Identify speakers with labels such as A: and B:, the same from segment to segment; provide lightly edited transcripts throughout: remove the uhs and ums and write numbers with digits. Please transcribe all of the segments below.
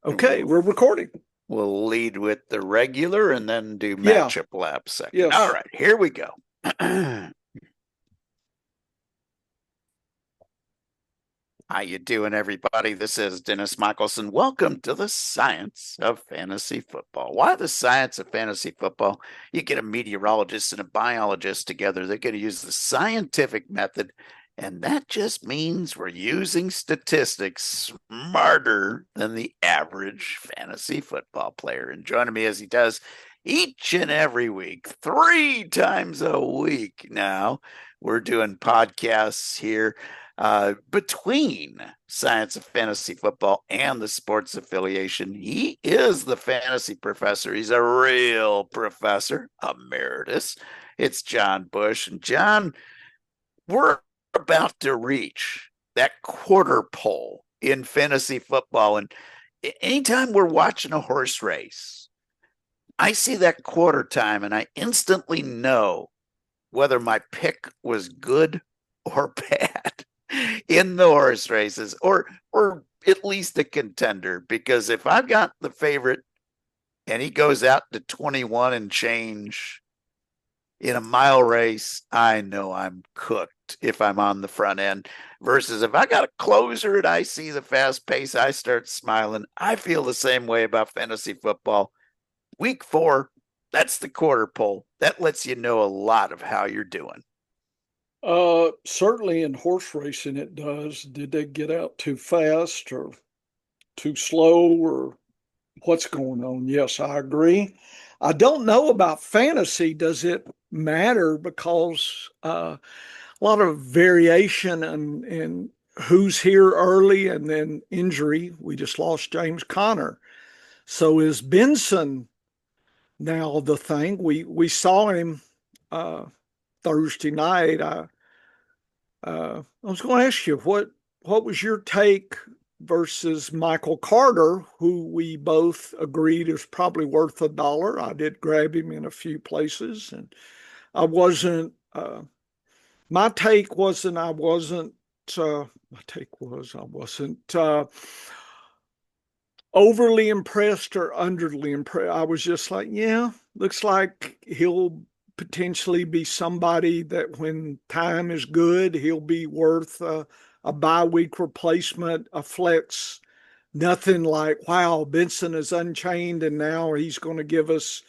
A: Okay, we're recording.
B: We'll lead with the regular and then do matchup lab second. All
A: Yes.
B: right, here we go. How you doing, everybody? This is Dennis Michelson. Welcome to the Science of Fantasy Football. Why the Science of Fantasy Football? You get a meteorologist and a biologist together. They're going to use the scientific method, and that just means we're using statistics smarter than the average fantasy football player. And joining me as he does each and every week, 3 times a week now, we're doing podcasts here between Science of Fantasy Football and the sports affiliation. He is the fantasy professor. He's a real professor emeritus. It's John Bush. And John, we're about to reach that quarter pole in fantasy football. And anytime we're watching a horse race, I see that quarter time and I instantly know whether my pick was good or bad in the horse races, or at least a contender. Because if I've got the favorite and he goes out to 21 and change in a mile race, I know I'm cooked if I'm on the front end. Versus if I got a closer and I see the fast pace, I start smiling. I feel the same way about fantasy football. Week 4, that's the quarter pole. That lets you know a lot of how you're doing.
A: Certainly in horse racing it does. Did they get out too fast or too slow or what's going on? Yes, I agree. I don't know about fantasy. Does it matter? Because a lot of variation in who's here early and then injury. We just lost James Conner. So is Benson now the thing? We saw him Thursday night. I was going to ask you what was your take versus Michael Carter, who we both agreed is probably worth $1. I did grab him in a few places, and I wasn't. My take wasn't. I wasn't. My take was I wasn't overly impressed or underly impressed. I was just like, yeah, looks like he'll potentially be somebody that when time is good, he'll be worth a bye week replacement, a flex. Nothing like, wow, Benson is unchained and now he's going to give us,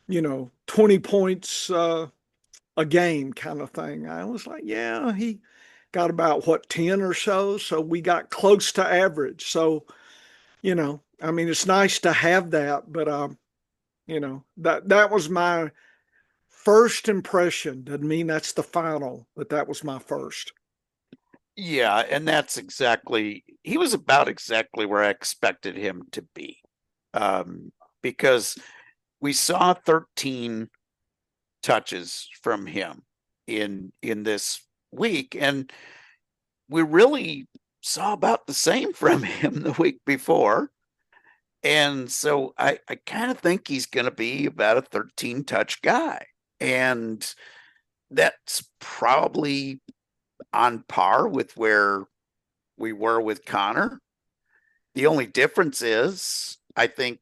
A: 20 points a game kind of thing. I was like, yeah, he got about what, 10 or so. So we got close to average. So, I mean, it's nice to have that, but that was my first impression. Doesn't mean that's the final, but that was my first.
B: Yeah, and he was about exactly where I expected him to be. Because we saw 13 touches from him in this week, and we really saw about the same from him the week before. And so I kind of think he's going to be about a 13 touch guy. And that's probably on par with where we were with Connor. The only difference is, I think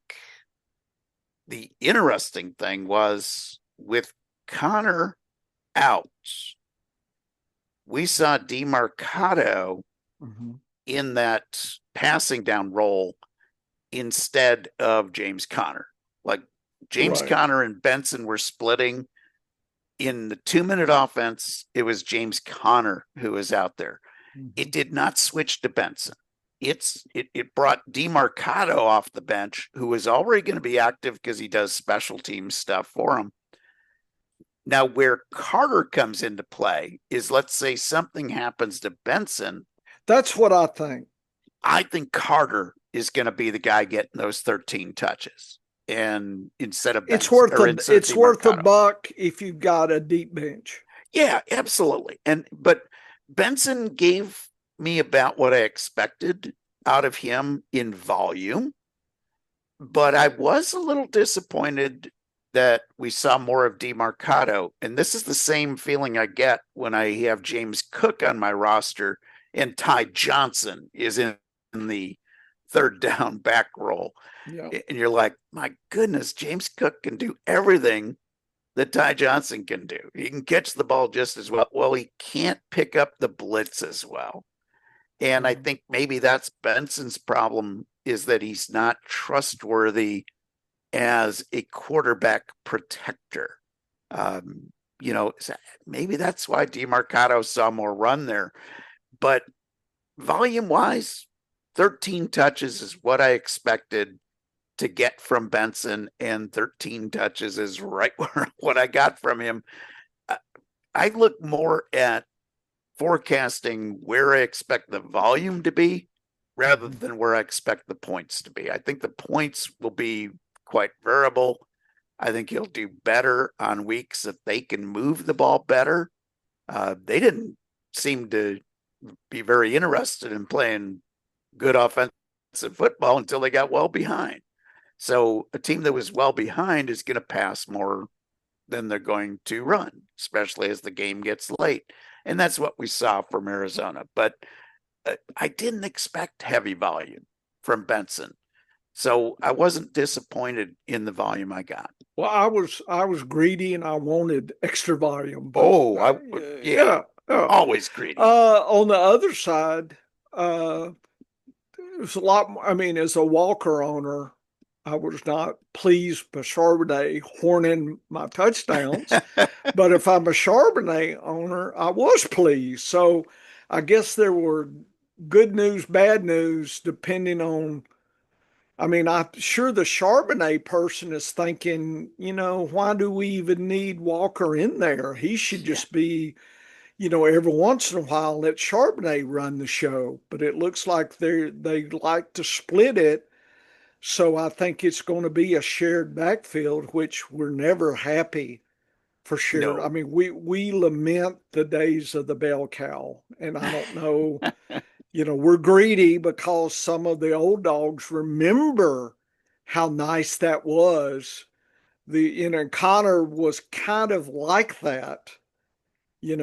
B: the interesting thing was with Connor out, we saw DeMarcado in that passing down role instead of James Conner. Like James Conner and Benson were splitting. In the 2-minute offense, it was James Conner who was out there. It did not switch to Benson. It brought DeMarcado off the bench, who was already going to be active because he does special team stuff for him. Now, where Carter comes into play is, let's say something happens to Benson.
A: That's what I think.
B: I think Carter is going to be the guy getting those 13 touches. And instead of
A: Benson, it's worth a buck if you've got a deep bench.
B: Yeah, absolutely. But Benson gave me about what I expected out of him in volume. But I was a little disappointed that we saw more of DeMarcado. And this is the same feeling I get when I have James Cook on my roster and Ty Johnson is in the third down back roll.
A: Yeah.
B: And you're like, my goodness, James Cook can do everything that Ty Johnson can do. He can catch the ball just as well. Well, he can't pick up the blitz as well. And I think maybe that's Benson's problem, is that he's not trustworthy as a quarterback protector. Maybe that's why DeMarcado saw more run there. But volume-wise, 13 touches is what I expected to get from Benson, and 13 touches is right what I got from him. I look more at forecasting where I expect the volume to be rather than where I expect the points to be. I think the points will be quite variable. I think he'll do better on weeks that they can move the ball better. They didn't seem to be very interested in playing good offensive football until they got well behind. So a team that was well behind is going to pass more than they're going to run, especially as the game gets late. And that's what we saw from Arizona. But I didn't expect heavy volume from Benson. So I wasn't disappointed in the volume I got.
A: Well, I was greedy and I wanted extra volume.
B: But, yeah, always greedy.
A: On the other side, it was a lot. I mean, as a Walker owner, I was not pleased by Charbonnet horning my touchdowns. But if I'm a Charbonnet owner, I was pleased. So I guess there were good news, bad news, depending on. I mean, I'm sure the Charbonnet person is thinking, why do we even need Walker in there? He should just be, every once in a while let Charbonnet run the show. But it looks like they like to split it. So I think it's going to be a shared backfield, which we're never happy for shared.
B: No.
A: I mean, we lament the days of the bell cow, and I don't know. We're greedy because some of the old dogs remember how nice that was. Connor was kind of like that. We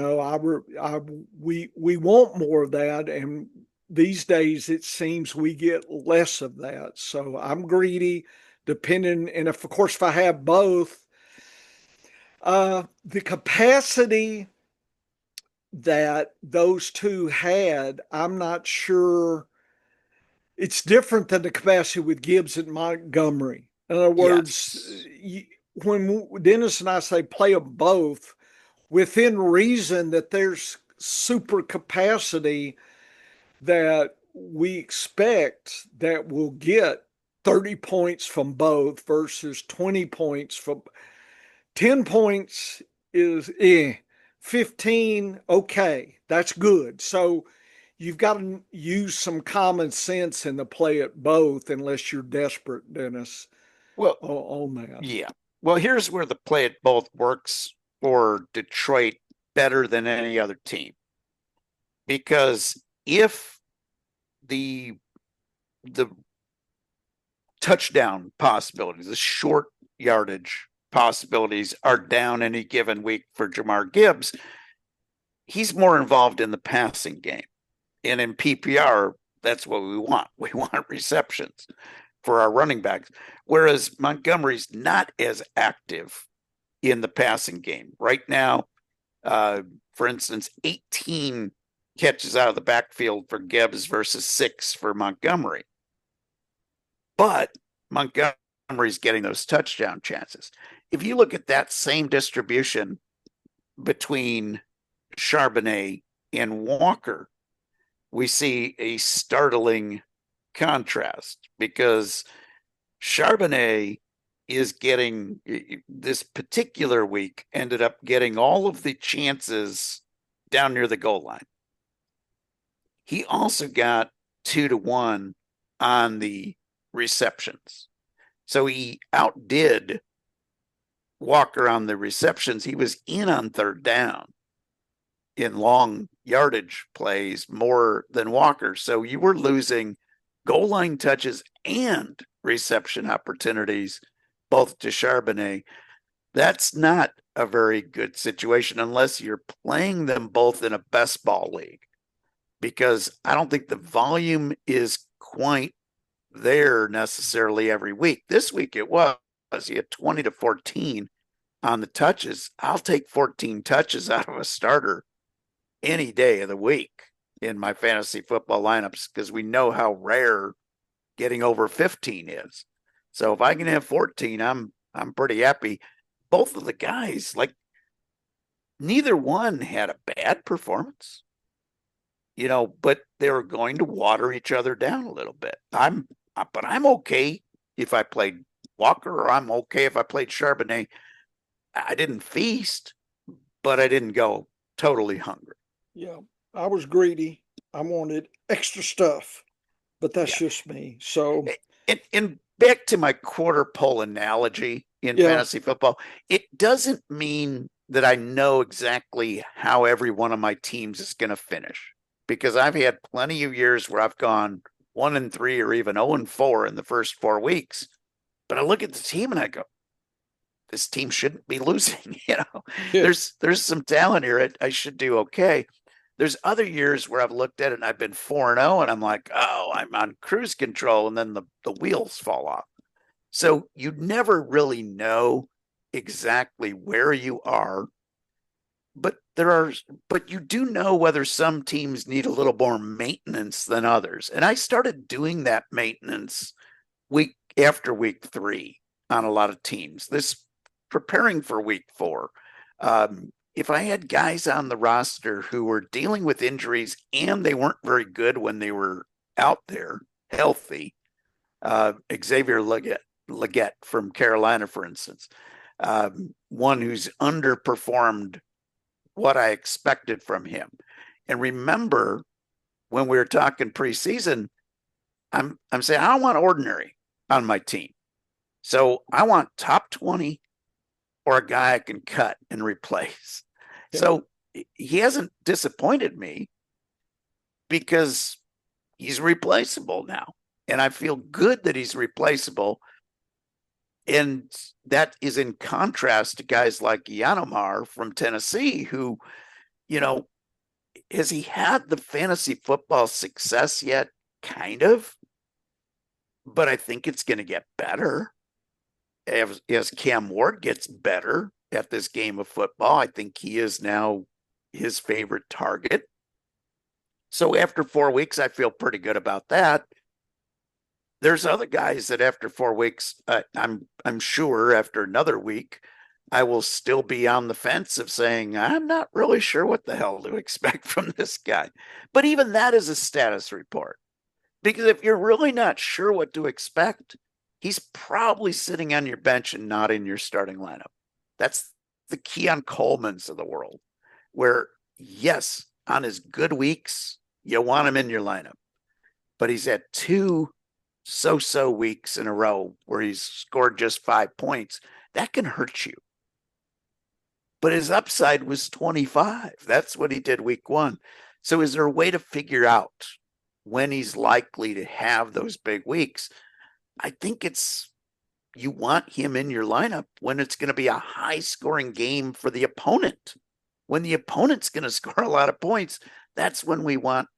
A: want more of that, and these days it seems we get less of that. So I'm greedy, depending, and of course, if I have both, the capacity that those two had, I'm not sure. It's different than the capacity with Gibbs and Montgomery. In other words,
B: yes.
A: When Dennis and I say play them both, within reason that there's super capacity that we expect that we'll get 30 points from both versus 20 points from 10 points is 15, okay, that's good. So you've got to use some common sense in the play at both unless you're desperate, Dennis,
B: well,
A: on that.
B: Yeah. Well, here's where the play at both works for Detroit better than any other team. Because if the touchdown possibilities, the short yardage possibilities are down any given week for Jahmyr Gibbs, he's more involved in the passing game. And in PPR, that's what we want. We want receptions for our running backs. Whereas Montgomery's not as active in the passing game. Right now, for instance, 18 catches out of the backfield for Gibbs versus 6 for Montgomery. But Montgomery's getting those touchdown chances. If you look at that same distribution between Charbonnet and Walker, we see a startling contrast because Charbonnet is getting, this particular week, ended up getting all of the chances down near the goal line. He also got 2-1 on the receptions. So he outdid Walker on the receptions. He was in on third down in long yardage plays more than Walker. So you were losing goal line touches and reception opportunities both to Charbonnet. That's not a very good situation unless you're playing them both in a best ball league, because I don't think the volume is quite there necessarily every week. This week it was. He had 20 to 14 on the touches. I'll take 14 touches out of a starter any day of the week in my fantasy football lineups because we know how rare getting over 15 is. So if I can have 14, I'm pretty happy. Both of the guys, like neither one had a bad performance, but they were going to water each other down a little bit. But I'm okay if I played Walker, or I'm okay if I played Charbonnet. I didn't feast, but I didn't go totally hungry.
A: Yeah, I was greedy. I wanted extra stuff, but that's
B: Yeah.
A: just me. So,
B: And back to my quarter pole analogy in
A: yeah,
B: fantasy football, it doesn't mean that I know exactly how every one of my teams is going to finish, because I've had plenty of years where I've gone 1-3 or even 0-4 in the first 4 weeks. But I look at the team and I go, this team shouldn't be losing.
A: yeah,
B: There's some talent here. I should do okay. There's other years where I've looked at it and I've been 4-0 and I'm like, oh, I'm on cruise control, and then the wheels fall off. So you never really know exactly where you are, but you do know whether some teams need a little more maintenance than others. And I started doing that maintenance week after week 3 on a lot of teams. This preparing for week 4. If I had guys on the roster who were dealing with injuries and they weren't very good when they were out there healthy, Xavier Legette from Carolina, for instance, one who's underperformed what I expected from him. And remember, when we were talking preseason, I'm saying I don't want ordinary on my team. So I want top 20 or a guy I can cut and replace.
A: yeah.
B: So he hasn't disappointed me because he's replaceable now. And I feel good that he's replaceable. And that is in contrast to guys like Yanomar from Tennessee, who, you know, has he had the fantasy football success yet? Kind of. But I think it's going to get better as Cam Ward gets better at this game of football. I think he is now his favorite target. So after 4 weeks, I feel pretty good about that. There's other guys that after 4 weeks, I'm sure after another week, I will still be on the fence of saying, I'm not really sure what the hell to expect from this guy. But even that is a status report. Because if you're really not sure what to expect, he's probably sitting on your bench and not in your starting lineup. That's the Keon Coleman's of the world, where, yes, on his good weeks, you want him in your lineup. But he's had 2 so-so weeks in a row where he's scored just 5 points. That can hurt you. But his upside was 25. That's what he did week 1. So is there a way to figure out when he's likely to have those big weeks? I think you want him in your lineup when it's going to be a high scoring game for the opponent. When the opponent's going to score a lot of points, that's when we want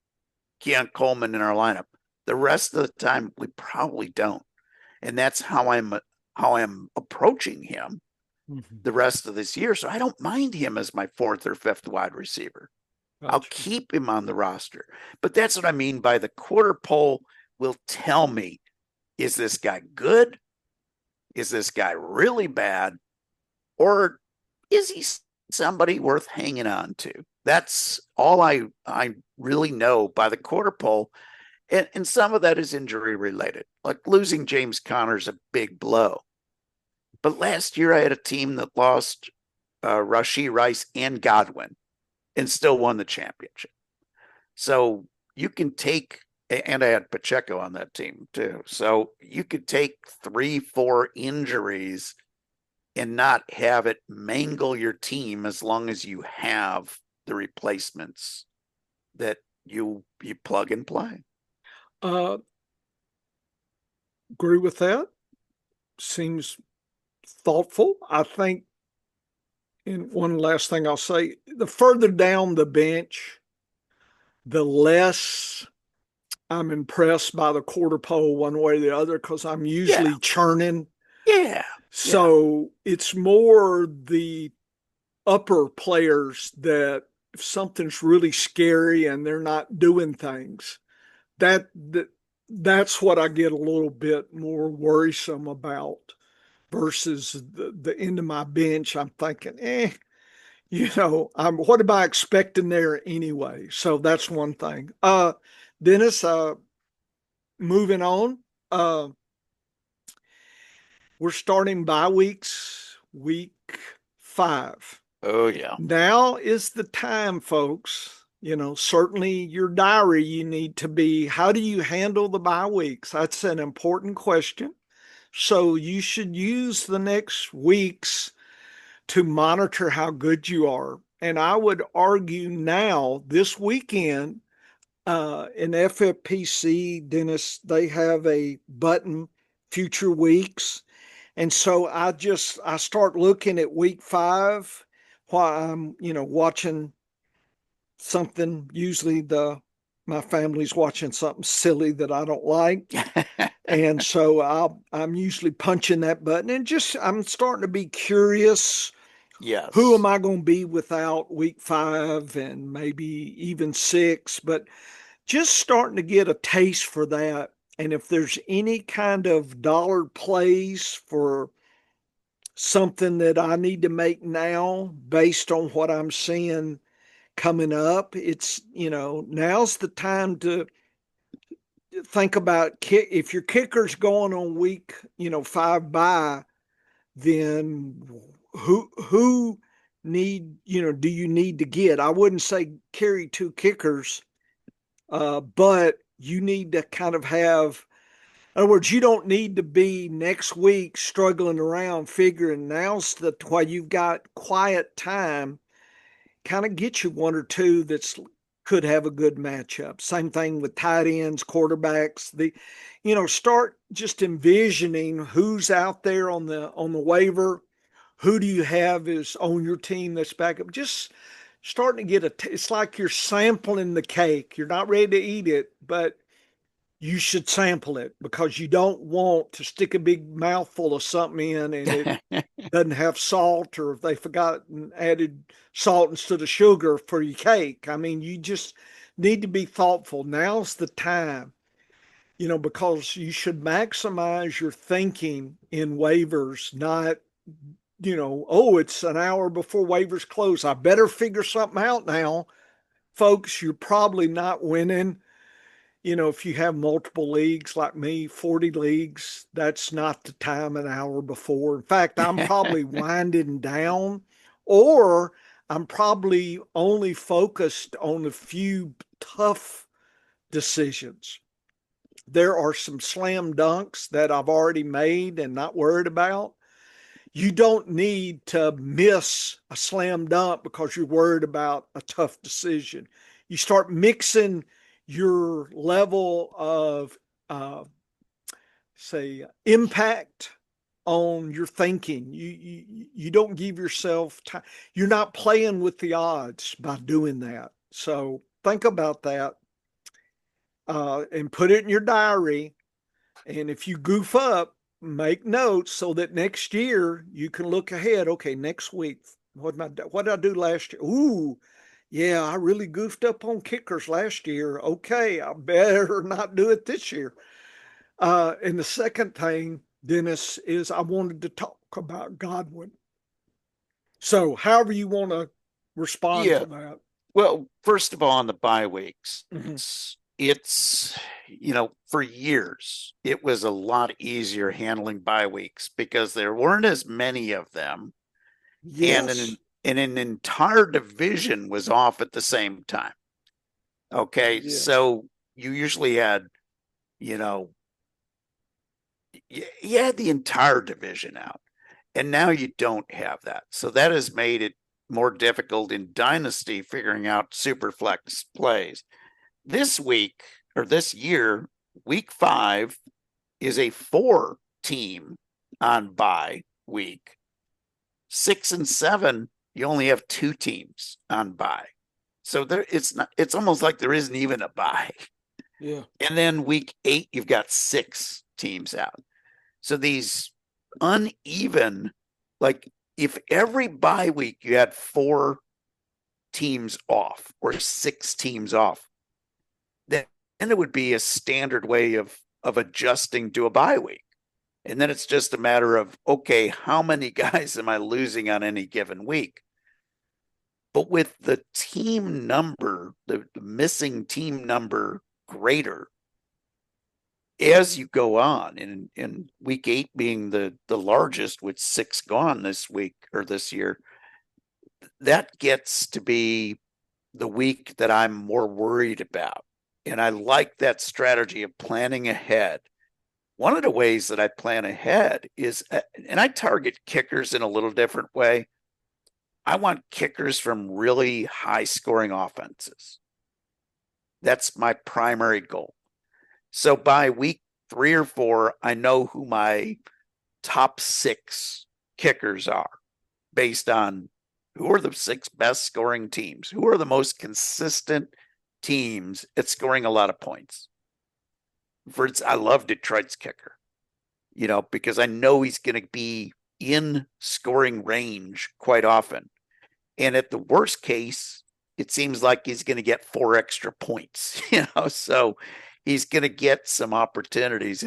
B: Keon Coleman in our lineup. The rest of the time, we probably don't. And that's how I'm approaching him the rest of this year. So I don't mind him as my 4th or 5th wide receiver. Gotcha. I'll keep him on the roster. But that's what I mean by the quarter pole will tell me, is this guy good? Is this guy really bad? Or is he somebody worth hanging on to? That's all I really know by the quarter pole. And some of that is injury related. Like losing James Conner is a big blow. But last year I had a team that lost Rashee Rice and Godwin and still won the championship. So you can take, and I had Pacheco on that team too. So you could take 3-4 injuries and not have it mangle your team as long as you have the replacements that you plug and play.
A: Agree with that. Seems thoughtful. I think, and one last thing I'll say, the further down the bench, the less I'm impressed by the quarter pole one way or the other because I'm
B: Yeah.
A: usually churning.
B: Yeah. Yeah.
A: So it's more the upper players that if something's really scary and they're not doing things, that that's what I get a little bit more worrisome about versus the end of my bench. I'm thinking, what am I expecting there anyway? So that's one thing. Dennis, moving on. Uh, we're starting bye weeks, week 5.
B: Oh, yeah.
A: Now is the time, folks. Certainly your diary, you need to be, how do you handle the bye weeks? That's an important question. So you should use the next weeks to monitor how good you are. And I would argue now, this weekend, in FFPC, Dennis, they have a button, future weeks. And so I start looking at week 5 while I'm, watching something. Usually my family's watching something silly that I don't like. And so I'm usually punching that button and just I'm starting to be curious. Who am
B: Yes.
A: I going to be without week 5 and maybe even 6? But just starting to get a taste for that. And if there's any kind of dollar plays for something that I need to make now based on what I'm seeing coming up, now's the time to think about if your kicker's going on week, 5 bye, then who do you need to get? I wouldn't say carry 2 kickers, but you need to kind of have, in other words, you don't need to be next week struggling around figuring now's the while you've got quiet time, kind of get you 1 or 2 that's could have a good matchup. Same thing with tight ends, quarterbacks. Start just envisioning who's out there on the waiver. Who do you have is on your team that's back up? Just starting to get it's like you're sampling the cake. You're not ready to eat it, but you should sample it because you don't want to stick a big mouthful of something in and it doesn't have salt, or if they forgot and added salt instead of sugar for your cake. I mean, you just need to be thoughtful. Now's the time, because you should maximize your thinking in waivers, not, oh, it's an hour before waivers close. I better figure something out now. Folks, you're probably not winning. If you have multiple leagues like me, 40 leagues, that's not the time an hour before. In fact, I'm probably winding down, or I'm probably only focused on a few tough decisions. There are some slam dunks that I've already made and not worried about. You don't need to miss a slam dunk because you're worried about a tough decision. You start mixing your level of, say, impact on your thinking. You don't give yourself time. You're not playing with the odds by doing that. So think about that, and put it in your diary. And if you goof up, make notes so that next year you can look ahead. Okay, next week, what did I do last year? Ooh, yeah, I really goofed up on kickers last year. Okay, I better not do it this year. And the second thing, Dennis, is I wanted to talk about Godwin. So, however you want to respond
B: Yeah.
A: to that.
B: Well, first of all, on the bye weeks,
A: Mhm.
B: it's for years, it was a lot easier handling bye weeks because there weren't as many of them, and
A: Yes.
B: an entire division was off at the same time. Okay,
A: Yes.
B: so you usually had, you know, you had the entire division out, and now you don't have that. So that has made it more difficult in Dynasty figuring out super flex plays. This week or this year, week 5 is a 4 team on bye week. 6 and 7, you only have 2 teams on bye. So it's almost like there isn't even a bye.
A: Yeah.
B: And then week 8, you've got 6 teams out. So these uneven, like if every bye week you had 4 teams off or 6 teams off, then it would be a standard way of adjusting to a bye week. And then it's just a matter of, okay, how many guys am I losing on any given week? But with the team number, the missing team number greater as you go on, in week 8 being the largest with 6 gone this week or this year, that gets to be the week that I'm more worried about. And I like that strategy of planning ahead. One of the ways that I plan ahead is, and I target kickers in a little different way. I want kickers from really high scoring offenses. That's my primary goal. So by week 3 or 4, I know who my top 6 kickers are based on who are the 6 best scoring teams, who are the most consistent teams at scoring a lot of points. I love Detroit's kicker, because I know he's going to be in scoring range quite often. And at the worst case, it seems like he's going to get 4 extra points, so he's going to get some opportunities.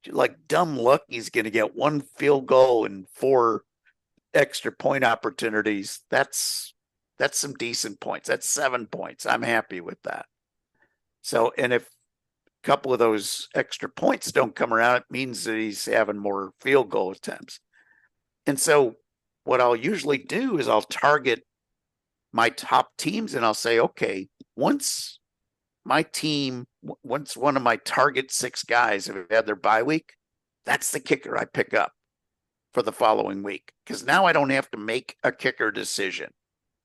B: Like dumb luck, he's going to get 1 field goal and 4 extra point opportunities. That's some decent points. That's 7 points. I'm happy with that. So, and if a couple of those extra points don't come around, it means that he's having more field goal attempts. And so what I'll usually do is I'll target my top teams and I'll say, okay, once one of my target 6 guys have had their bye week, that's the kicker I pick up for the following week. Because now I don't have to make a kicker decision,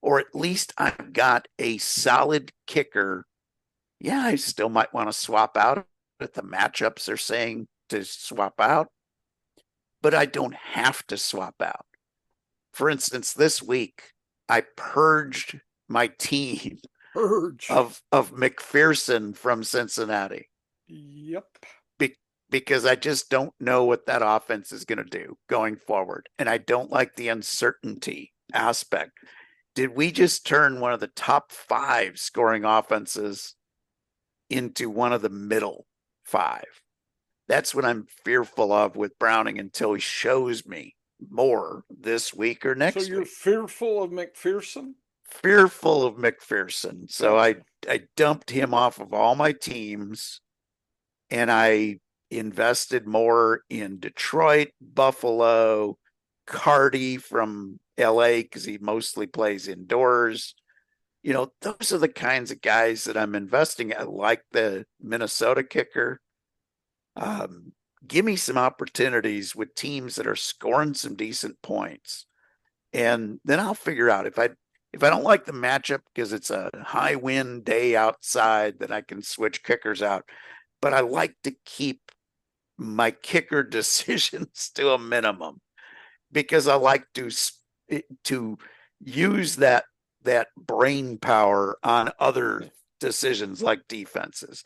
B: or at least I've got a solid kicker. Yeah, I still might want to swap out if the matchups are saying to swap out, but I don't have to swap out. For instance, this week, I purged my team of McPherson from Cincinnati.
A: Yep.
B: Because I just don't know what that offense is going to do going forward. And I don't like the uncertainty aspect. Did we just turn one of the top 5 scoring offenses into one of the middle 5? That's what I'm fearful of with Browning until he shows me more this week or next week.
A: So you're fearful of McPherson?
B: Fearful of McPherson. So I dumped him off of all my teams, and I invested more in Detroit, Buffalo, Cardi from LA because he mostly plays indoors. Those are the kinds of guys that I'm investing. I like the Minnesota kicker. Give me some opportunities with teams that are scoring some decent points. And then I'll figure out if I don't like the matchup because it's a high wind day outside, that I can switch kickers out. But I like to keep my kicker decisions to a minimum because I like to use that brain power on other decisions like defenses.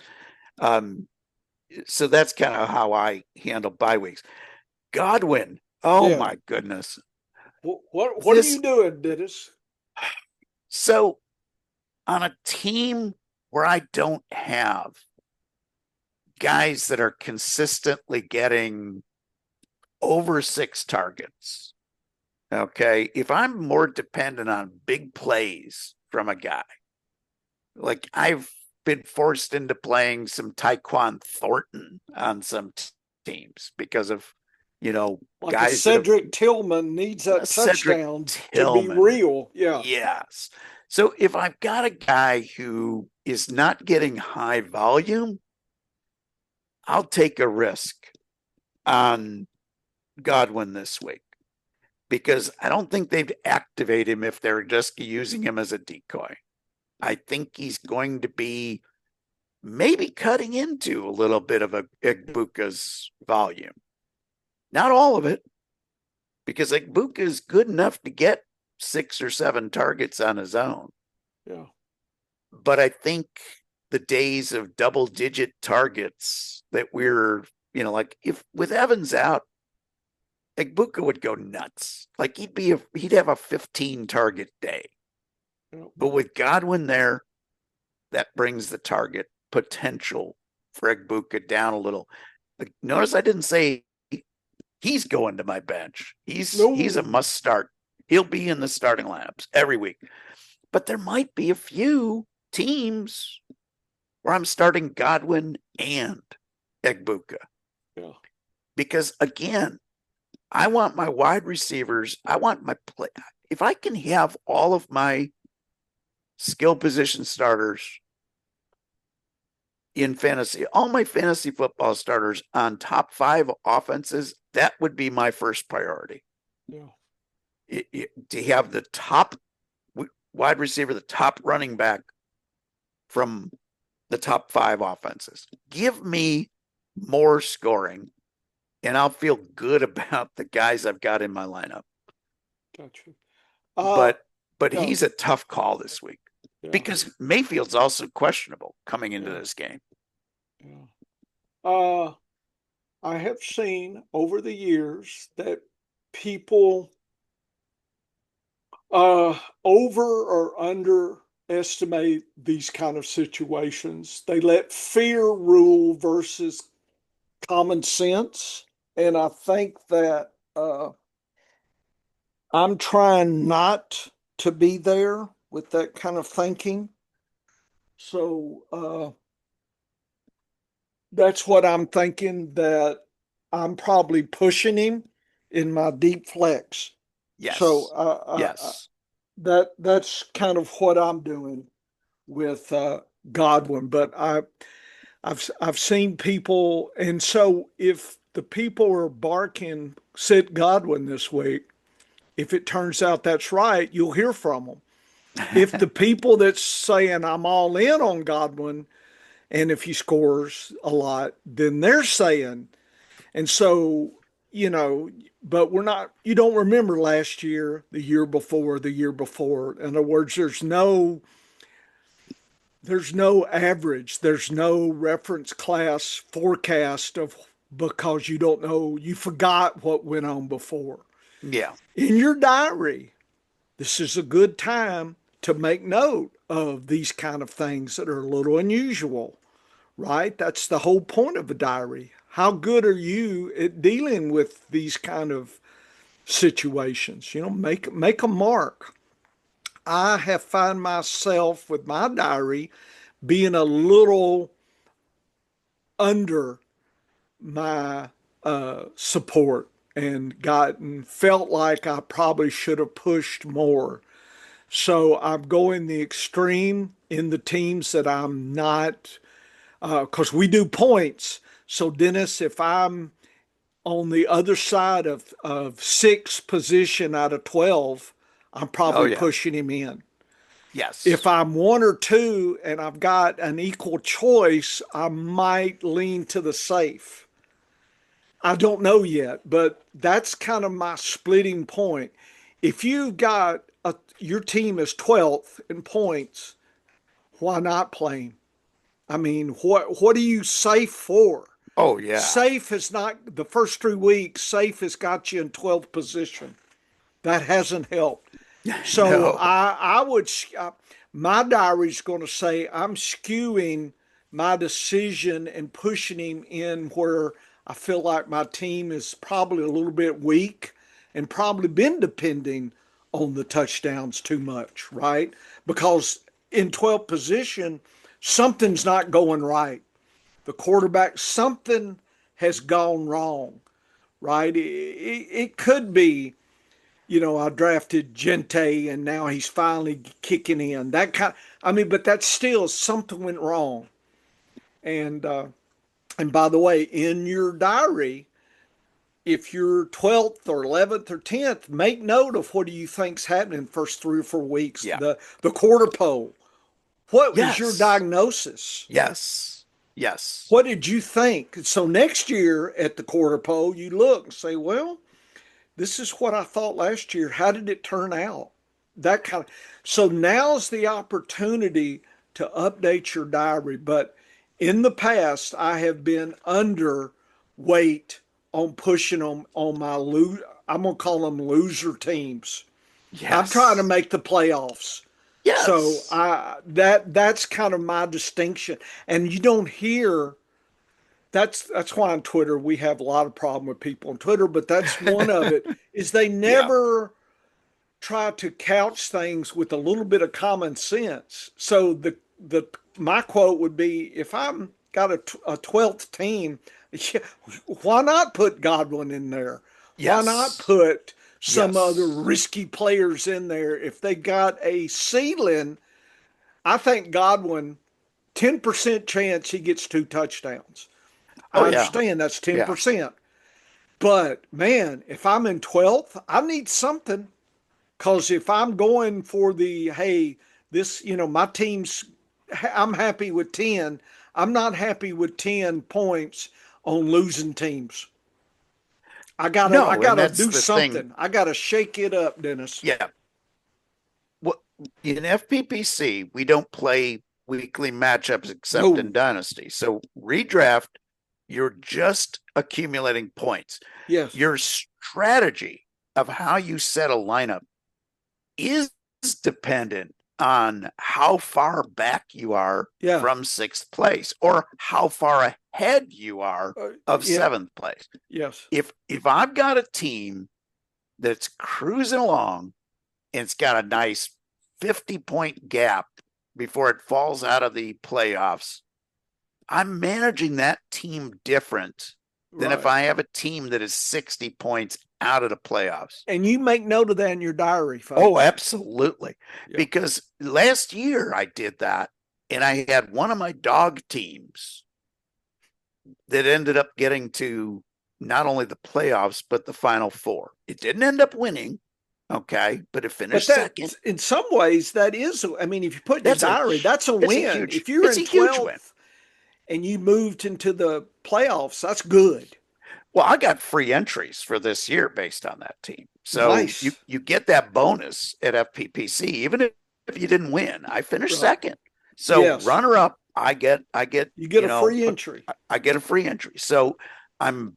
B: So that's kind of how I handle bye weeks. Godwin, oh my goodness.
A: What are you doing, Dennis?
B: So on a team where I don't have guys that are consistently getting over 6 targets, okay, if I'm more dependent on big plays from a guy, like I've been forced into playing some Tyquan Thornton on some teams because of,
A: like
B: guys.
A: Cedric Tillman needs that touchdown to be real. Yeah.
B: Yes. So if I've got a guy who is not getting high volume, I'll take a risk on Godwin this week because I don't think they'd activate him if they're just using him as a decoy. I think he's going to be maybe cutting into a little bit of Egbuka's volume. Not all of it, because Egbuka is good enough to get 6 or 7 targets on his own.
A: Yeah.
B: But I think the days of double-digit targets that we're, like if with Evans out, Egbuka would go nuts. Like he'd have a 15 target day. But with Godwin there, that brings the target potential for Egbuka down a little. Notice I didn't say he's going to my bench. He's a must start. He'll be in the starting lineups every week. But there might be a few teams where I'm starting Godwin and Egbuka.
A: Yeah.
B: Because again, I want my wide receivers. I want my play. If I can have all of my skill position starters in fantasy, all my fantasy football starters on top 5 offenses, that would be my first priority.
A: Yeah.
B: To have the top wide receiver, the top running back from the top 5 offenses. Give me more scoring, and I'll feel good about the guys I've got in my lineup.
A: Gotcha.
B: But he's a tough call this week because Mayfield's also questionable coming into this game.
A: Yeah. I have seen over the years that people over or underestimate these kind of situations. They let fear rule versus common sense. And I think that I'm trying not to be there with that kind of thinking. So that's what I'm thinking, that I'm probably pushing him in my deep flex.
B: Yes.
A: So
B: yes.
A: That's kind of what I'm doing with Godwin. But I've seen people, and so if the people are barking sit Godwin this week, if it turns out that's right, you'll hear from them. If the people that's saying I'm all in on Godwin, and if he scores a lot, then they're saying, and so, but we're not, you don't remember last year, the year before, the year before. In other words, there's no average, there's no reference class forecast of, because you don't know, you forgot what went on before.
B: Yeah.
A: In your diary, this is a good time to make note of these kind of things that are a little unusual, right? That's the whole point of a diary. How good are you at dealing with these kind of situations? Make a mark. I have found myself with my diary being a little under my support and felt like I probably should have pushed more. So I'm going the extreme in the teams that I'm not, because we do points. So Dennis, if I'm on the other side of 6 position out of 12, I'm probably pushing him in.
B: Yes.
A: If I'm 1 or 2 and I've got an equal choice, I might lean to the safe. I don't know yet, but that's kind of my splitting point. If you've got your team is 12th in points, why not play him? I mean, what are you safe for?
B: Oh, yeah.
A: Safe has not, the first 3 weeks, safe has got you in 12th position. That hasn't helped. So
B: No.
A: I would, my diary's going to say I'm skewing my decision and pushing him in where I feel like my team is probably a little bit weak and probably been depending on the touchdowns too much, right? Because in 12th position, something's not going right. The quarterback, something has gone wrong, right? It could be, I drafted Gente and now he's finally kicking in. But that's still something went wrong. And by the way, in your diary, if you're 12th or 11th or 10th, make note of what do you think's happening first 3 or 4 weeks.
B: Yeah.
A: The quarter poll. What was your
B: Yes.
A: diagnosis?
B: Yes. Yes.
A: What did you think? So next year at the quarter poll, you look and say, well, this is what I thought last year. How did it turn out? So now's the opportunity to update your diary. But in the past, I have been underweight on pushing them on my I'm gonna call them loser teams. I'm trying to
B: Yes.
A: make the playoffs. So
B: Yes.
A: that's kind of my distinction. And you don't hear that's why on Twitter we have a lot of problem with people on Twitter, but that's one of it, is they
B: Yeah.
A: never try to couch things with a little bit of common sense. So the my quote would be, if I'm got a 12th team, yeah, why not put Godwin in there? Why not
B: Yes.
A: put some other
B: Yes.
A: risky players in there? If they got a ceiling, I think Godwin, 10% chance he gets 2 touchdowns.
B: Oh
A: I
B: yeah.
A: understand that's
B: Yeah.
A: 10%. But man, if I'm in 12th, I need something. Because if I'm going for hey, my team's, I'm happy with 10. I'm not happy with 10 points on losing teams. I
B: No, and
A: gotta
B: that's
A: do
B: the thing.
A: something. I gotta shake it up, Dennis.
B: Yeah. What in FPPC, we don't play weekly matchups except in
A: No,
B: Dynasty. So redraft, you're just accumulating points.
A: yes,
B: Your strategy of how you set a lineup is dependent on how far back you are
A: yeah,
B: from sixth place or how far ahead you are of
A: yeah,
B: seventh place.
A: yes.
B: If I've got a team that's cruising along and it's got a nice 50-point gap before it falls out of the playoffs, I'm managing that team different than if
A: Right.
B: I have a team that is 60 points out of the playoffs.
A: And you make note of that in your diary,
B: Oh,
A: folks.
B: absolutely.
A: Yeah.
B: Because last year I did that and I had one of my dog teams that ended up getting to not only the playoffs, but the final four. It didn't end up winning. Okay. But it
A: But
B: finished
A: that,
B: second.
A: in some ways, that is, I mean, if you put in your
B: That's a,
A: diary, that's a
B: it's a
A: win.
B: huge,
A: If you're
B: it's
A: in
B: a huge win.
A: 12th and you moved into the playoffs, that's good.
B: Well, I got free entries for this year based on that team. So you,
A: Nice.
B: you get that bonus at FPPC, even if you didn't win. I finished
A: Right.
B: second. So
A: Yes.
B: runner up,
A: You get a free entry.
B: I get a free entry. So I'm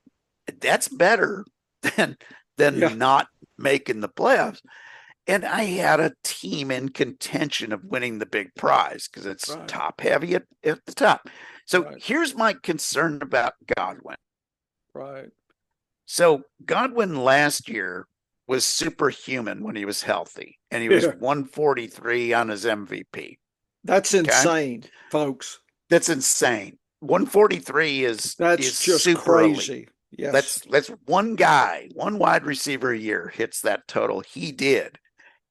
B: that's better than
A: Yeah.
B: not making the playoffs. And I had a team in contention of winning the big prize because it's
A: Right.
B: top heavy at the top. So
A: Right.
B: here's my concern about Godwin.
A: Right.
B: So Godwin last year was superhuman when he was healthy, and he was
A: Yeah.
B: 143 on his MVP.
A: That's
B: Okay,
A: insane, folks.
B: that's insane. 143 is
A: That's just
B: super elite.
A: crazy. Yes.
B: Let's one guy, one wide receiver a year hits that total. He did,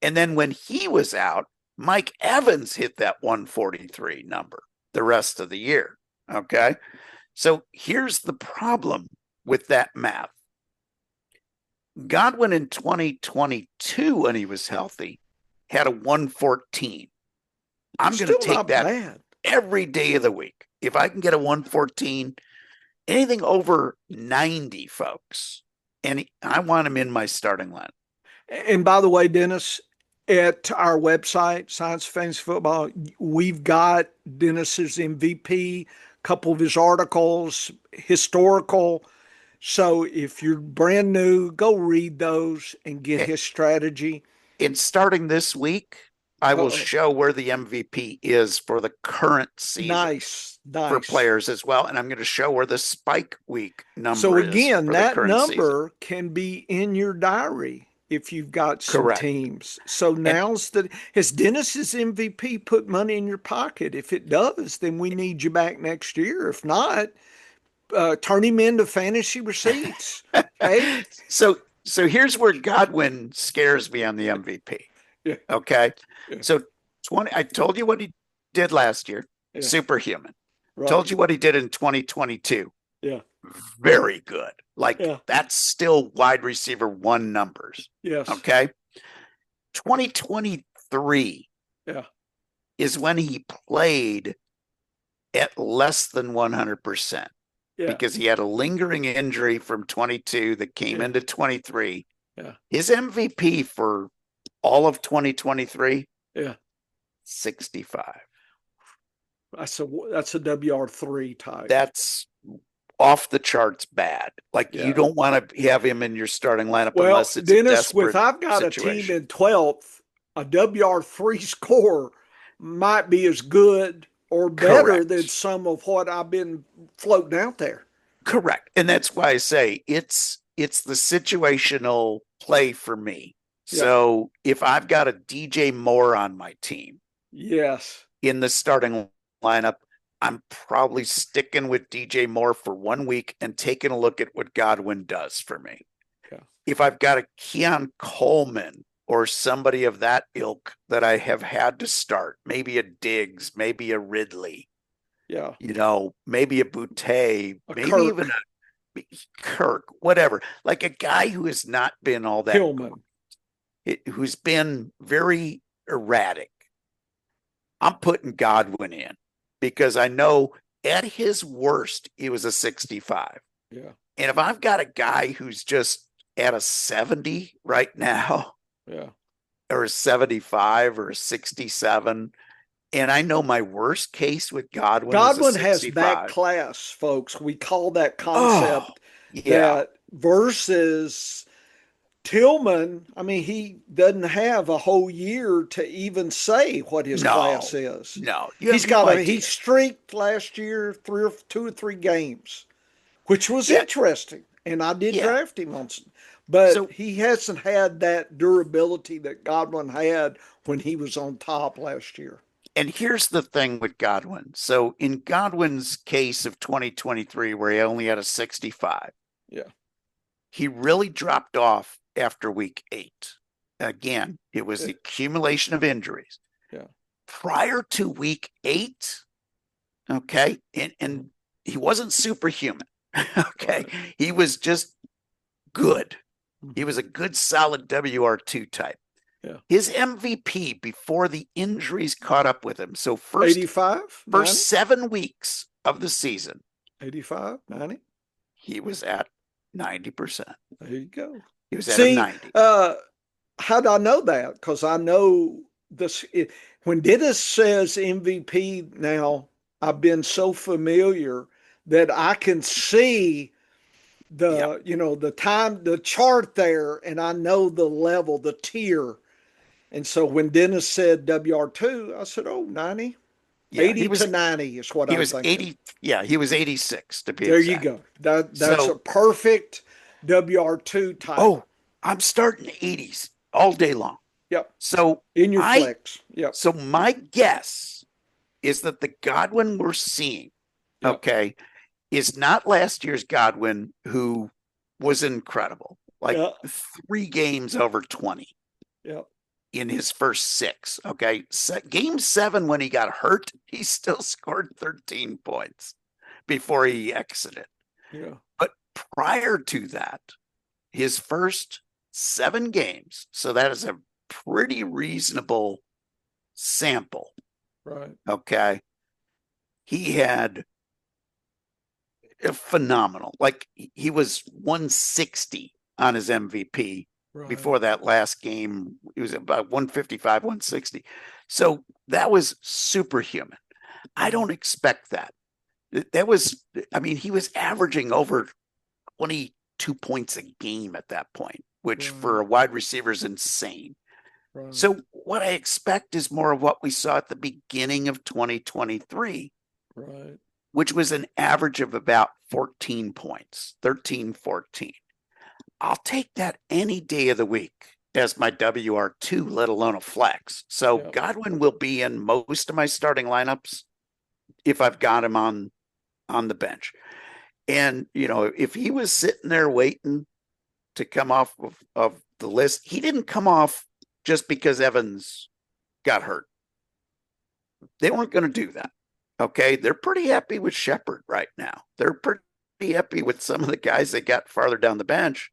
B: and then when he was out, Mike Evans hit that 143 number the rest of the year. Okay, so here's the problem with that math. Godwin in 2022, when he was healthy, had a 114. I'm going to
A: Still
B: take
A: not
B: that
A: bad.
B: every day of the week. If I can get a 114, anything over 90, folks, and I want him in my starting line.
A: And by the way, Dennis, at our website, Science Fantasy Football, we've got Dennis's MVP, a couple of his articles, historical. So if you're brand new, go read those and get his strategy.
B: In starting this week, I will
A: Uh-oh.
B: show where the MVP is for the current season
A: Nice,
B: for
A: nice.
B: players as well. And I'm going to show where the spike week
A: So
B: number is
A: again,
B: for the
A: that
B: current season.
A: number can be in your diary if you've got some
B: Correct.
A: teams. So
B: And
A: has Dennis's MVP put money in your pocket? If it does, then we need you back next year. If not, turn him into fantasy receipts. Okay.
B: so here's where Godwin scares me on the MVP.
A: Yeah.
B: Okay.
A: Yeah.
B: So 20, I told you what he did last year,
A: Yeah.
B: superhuman.
A: Right.
B: Told you what he did in 2022.
A: Yeah.
B: Very good. Like
A: Yeah.
B: that's still wide receiver one numbers.
A: Yes.
B: Okay. 2023
A: Yeah.
B: is when he played at less than 100%.
A: Yeah.
B: Because he had a lingering injury from 22 that came
A: Yeah.
B: into 23.
A: Yeah.
B: His MVP for all of 2023,
A: Yeah.
B: 65.
A: That's a WR3 type.
B: That's off the charts bad. Like you
A: Yeah.
B: don't want to have him in your starting lineup
A: Well,
B: unless it's a
A: Dennis, with
B: desperate
A: I've got a team
B: situation.
A: in 12th, a WR3 score might be as good or better than
B: Correct.
A: some of what I've been floating out there.
B: Correct. And that's why I say it's the situational play for me.
A: Yeah.
B: So if I've got a DJ Moore on my team
A: Yes.
B: in the starting lineup, I'm probably sticking with DJ Moore for 1 week and taking a look at what Godwin does for me.
A: Yeah.
B: If I've got a Keon Coleman or somebody of that ilk that I have had to start, maybe a Diggs, maybe a Ridley,
A: Yeah.
B: maybe a Boutte, maybe
A: Kirk.
B: even a Kirk, whatever, like a guy who has not been all that
A: Hillman.
B: who's been very erratic. I'm putting Godwin in because I know at his worst, he was a 65.
A: Yeah.
B: And if I've got a guy who's just at a 70 right now,
A: Yeah.
B: or a 75 or a 67, and I know my worst case with Godwin is a
A: Godwin has
B: 65.
A: back class, folks. We call that
B: Oh,
A: concept
B: yeah.
A: that versus Tillman. I mean, he doesn't have a whole year to even say what his class
B: No,
A: is.
B: no. You
A: He's
B: have no
A: got
B: idea.
A: he streaked last year 2 or 3 games, which was
B: Yeah.
A: interesting. And I did
B: Yeah.
A: draft him on, but
B: So,
A: he hasn't had that durability that Godwin had when he was on top last year.
B: and here's the thing with Godwin. So, in Godwin's case of 2023, where he only had a 65,
A: Yeah.
B: he really dropped off after week 8. Again, it was the accumulation of injuries.
A: Yeah.
B: Prior to week 8, okay, and he wasn't superhuman. Okay.
A: Right.
B: He was just good.
A: Mhm.
B: He was a good, solid WR2 type.
A: Yeah.
B: His MVP before the injuries caught up with him. So first
A: 85, 90?
B: 7 weeks of the season,
A: 85, 90.
B: he was at 90%.
A: There you go.
B: He was at a
A: See,
B: 90.
A: how do I know that? Because I know this. When Dennis says MVP now, I've been so familiar that I can see
B: Yep.
A: the chart there, and I know the level, the tier. And so when Dennis said WR2, I said, oh, 90.
B: Yeah,
A: 80 to 90 is what
B: he
A: I'm
B: was
A: thinking.
B: 80. Yeah, he was 86 to be
A: There you
B: exact.
A: go. That's
B: So,
A: a perfect WR2 type.
B: oh, I'm starting 80s all day long.
A: Yep.
B: So
A: In your flex. Yep.
B: So my guess is that the Godwin we're seeing,
A: Yep.
B: okay, is not last year's Godwin, who was incredible, like 3 games over 20.
A: Yep.
B: In his first 6. Okay. Game 7, when he got hurt, he still scored 13 points before he exited.
A: Yeah.
B: But prior to that, his first 7 games, so that is a pretty reasonable sample.
A: Right.
B: Okay. He had a phenomenal, like he was 160 on his MVP. Right. Before that last game, he was about 155, 160. So that was superhuman. I don't expect that. That was, I mean, he was averaging over 22 points a game at that point, which for a wide receiver is insane. Right. So what I expect is more of what we saw at the beginning of 2023,
A: right,
B: which was an average of about 14 points, 13, 14. I'll take that any day of the week as my WR2, let alone a flex. So Godwin will be in most of my starting lineups if I've got him on the bench. And, if he was sitting there waiting to come off of the list, he didn't come off just because Evans got hurt. They weren't going to do that. Okay. They're pretty happy with Shepard right now. They're pretty happy with some of the guys they got farther down the bench,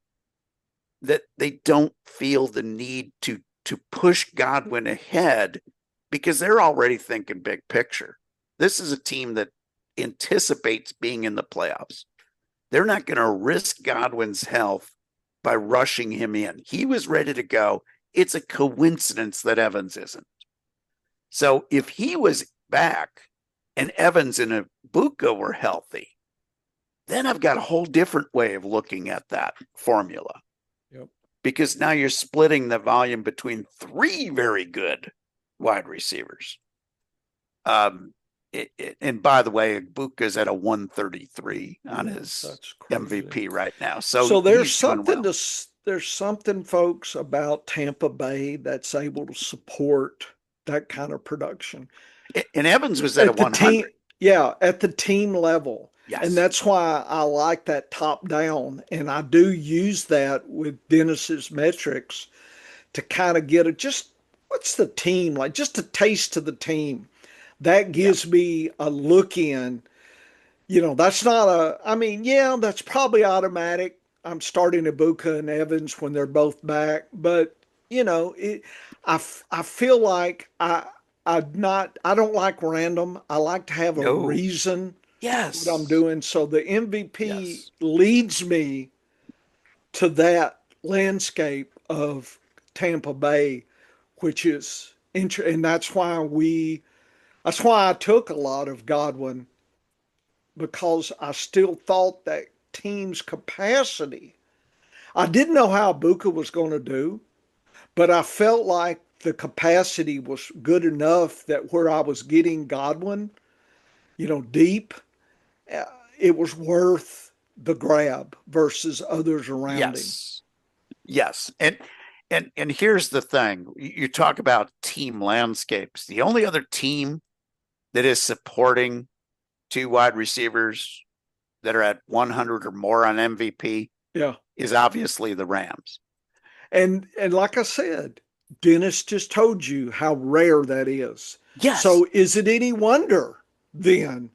B: that they don't feel the need to push Godwin ahead because they're already thinking big picture. This is a team that anticipates being in the playoffs. They're not going to risk Godwin's health by rushing him in. He was ready to go. It's a coincidence that Evans isn't. So if he was back and Evans and Ibuka were healthy, then I've got a whole different way of looking at that formula.
A: Yep.
B: Because now you're splitting the volume between three very good wide receivers. And by the way, Ibuka's at a 133 on his MVP right now. So
A: there's
B: he's doing well.
A: There's something, folks, about Tampa Bay that's able to support that kind of production.
B: And Evans was at a 100.
A: At the team level.
B: Yes.
A: And that's why I like that top down. And I do use that with Dennis's metrics to kind of get what's the team like, just a taste of the team. That gives me a look in. That's not that's probably automatic. I'm starting Ibuka and Evans when they're both back. But, I feel like I don't like random. I like to have a reason what I'm doing. So the MVP leads me to that landscape of Tampa Bay, which is interesting. And that's why I took a lot of Godwin, because I still thought that team's capacity. I didn't know how Ibuka was going to do, but I felt like the capacity was good enough that where I was getting Godwin, deep, it was worth the grab versus others around him.
B: Yes. And here's the thing. You talk about team landscapes. The only other team that is supporting two wide receivers that are at 100 or more on MVP is obviously the Rams.
A: And like I said, Dennis just told you how rare that is.
B: Yes.
A: So is it any wonder then?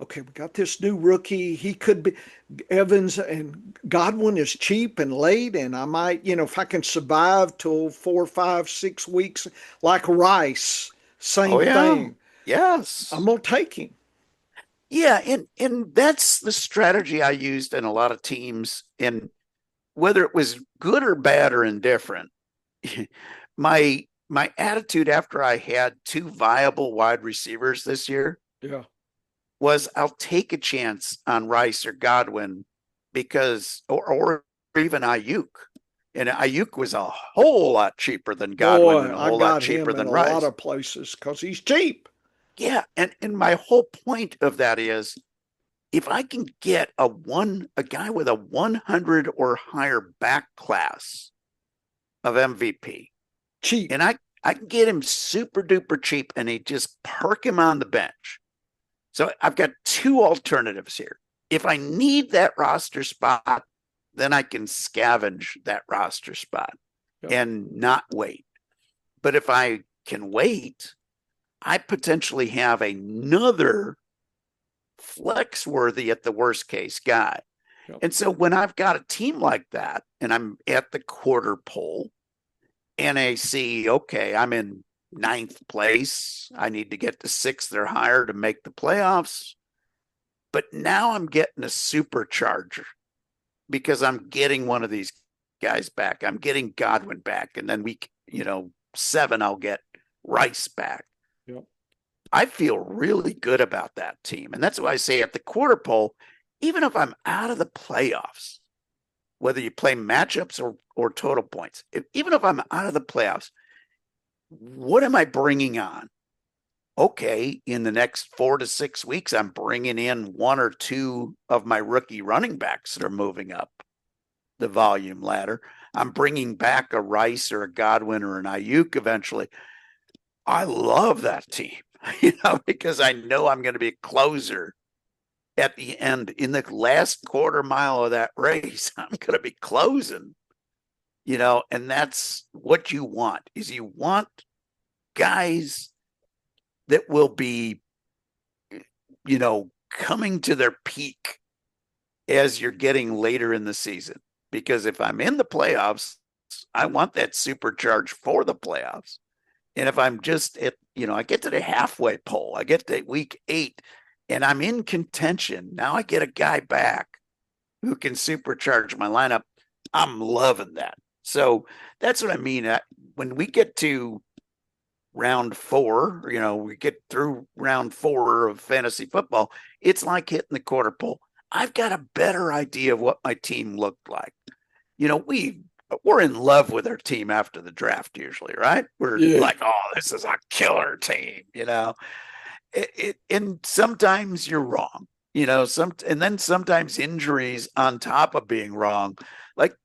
A: Okay, we got this new rookie. He could be Evans, and Godwin is cheap and late. And I might, if I can survive till 4, 5, 6 weeks, like Rice, same thing.
B: Yes.
A: I'm going to take him.
B: Yeah. And that's the strategy I used in a lot of teams. And whether it was good or bad or indifferent, my attitude after I had two viable wide receivers this year was I'll take a chance on Rice or Godwin because, or even Ayuk. And Ayuk was a whole lot cheaper than Godwin and a whole lot cheaper than Rice.
A: I got him in a lot of places because he's cheap.
B: Yeah. And my whole point of that is if I can get a guy with a 100 or higher back class of MVP,
A: cheap,
B: and I can get him super duper cheap and he just park him on the bench. So I've got two alternatives here. If I need that roster spot, then I can scavenge that roster spot and not wait. But if I can wait, I potentially have another flex worthy at the worst case guy. And so when I've got a team like that and I'm at the quarter pole and I see, okay, I'm in 9th place. I need to get to 6th or higher to make the playoffs. But now I'm getting a supercharger because I'm getting one of these guys back. I'm getting Godwin back. And then week, 7, I'll get Rice back. I feel really good about that team. And that's why I say at the quarter pole, even if I'm out of the playoffs, whether you play matchups or total points, even if I'm out of the playoffs, what am I bringing on? Okay, in the next 4 to 6 weeks, I'm bringing in 1 or 2 of my rookie running backs that are moving up the volume ladder. I'm bringing back a Rice or a Godwin or an Ayuk eventually. I love that team, because I know I'm going to be a closer at the end in the last quarter mile of that race. I'm going to be closing, and that's what you want is you want guys that will be, coming to their peak as you're getting later in the season. Because if I'm in the playoffs, I want that supercharge for the playoffs. And if I'm just at, I get to the halfway pole, I get to week 8 and I'm in contention. Now I get a guy back who can supercharge my lineup. I'm loving that. So that's what I mean. When we get to round 4, we get through round 4 of fantasy football, it's like hitting the quarter pole. I've got a better idea of what my team looked like. We're in love with our team after the draft usually, right? We're
A: Yeah.
B: like, oh, this is a killer team, and sometimes you're wrong, and then sometimes injuries on top of being wrong. Like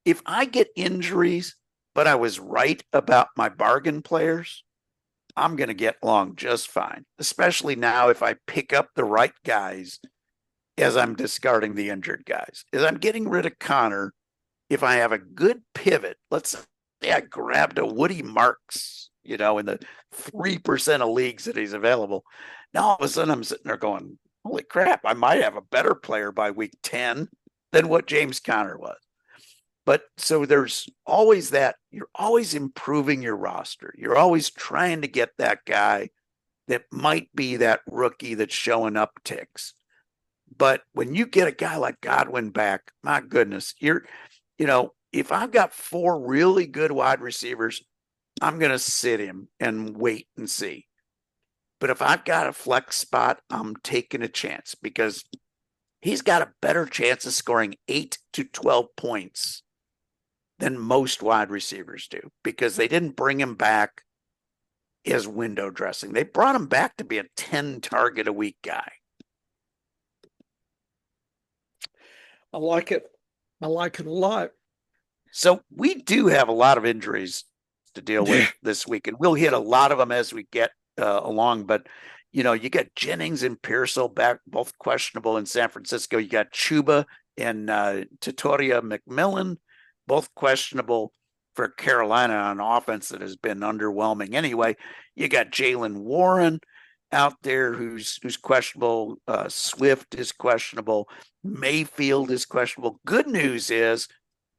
B: if I get injuries, but I was right about my bargain players, I'm going to get along just fine, especially now if I pick up the right guys as I'm discarding the injured guys. As I'm getting rid of Connor, if I have a good pivot, let's say I grabbed a Woody Marks, in the 3% of leagues that he's available. Now all of a sudden I'm sitting there going, holy crap, I might have a better player by week 10 than what James Conner was. But so there's always that. You're always improving your roster. You're always trying to get that guy that might be that rookie that's showing upticks. But when you get a guy like Godwin back, my goodness, if I've got 4 really good wide receivers, I'm going to sit him and wait and see. But if I've got a flex spot, I'm taking a chance because he's got a better chance of scoring 8 to 12 points than most wide receivers do because they didn't bring him back as window dressing. They brought him back to be a 10 target a week guy.
A: I like it. I like it a lot.
B: So we do have a lot of injuries to deal with this week, and we'll hit a lot of them as we get along. But, you got Jennings and Pearsall back, both questionable in San Francisco. You got Chuba and Tatoria McMillan, both questionable for Carolina on offense that has been underwhelming anyway. You got Jalen Warren out there who's questionable. Swift is questionable. Mayfield is questionable. Good news is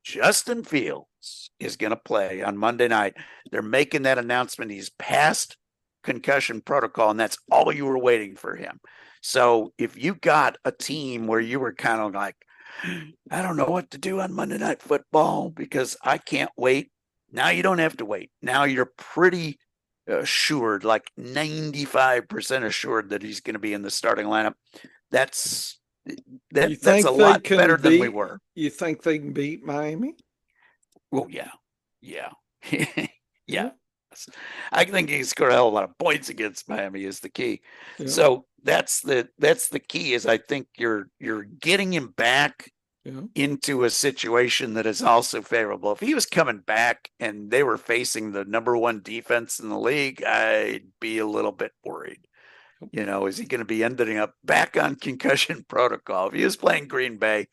B: Justin Fields is going to play on Monday night. They're making that announcement. He's passed concussion protocol, and that's all you were waiting for him. So if you got a team where you were kind of like, I don't know what to do on Monday Night Football because I can't wait. Now you don't have to wait. Now you're pretty assured, like 95% assured that he's going to be in the starting lineup. That's a lot better than we were.
A: You think they can beat Miami?
B: Well, yeah. Yeah. I think he can score a hell of a lot of points against Miami is the key. Yeah. So that's the key is I think you're getting him back into a situation that is also favorable. If he was coming back and they were facing the number 1 defense in the league, I'd be a little bit worried. Is he going to be ending up back on concussion protocol? If he was playing Green Bay,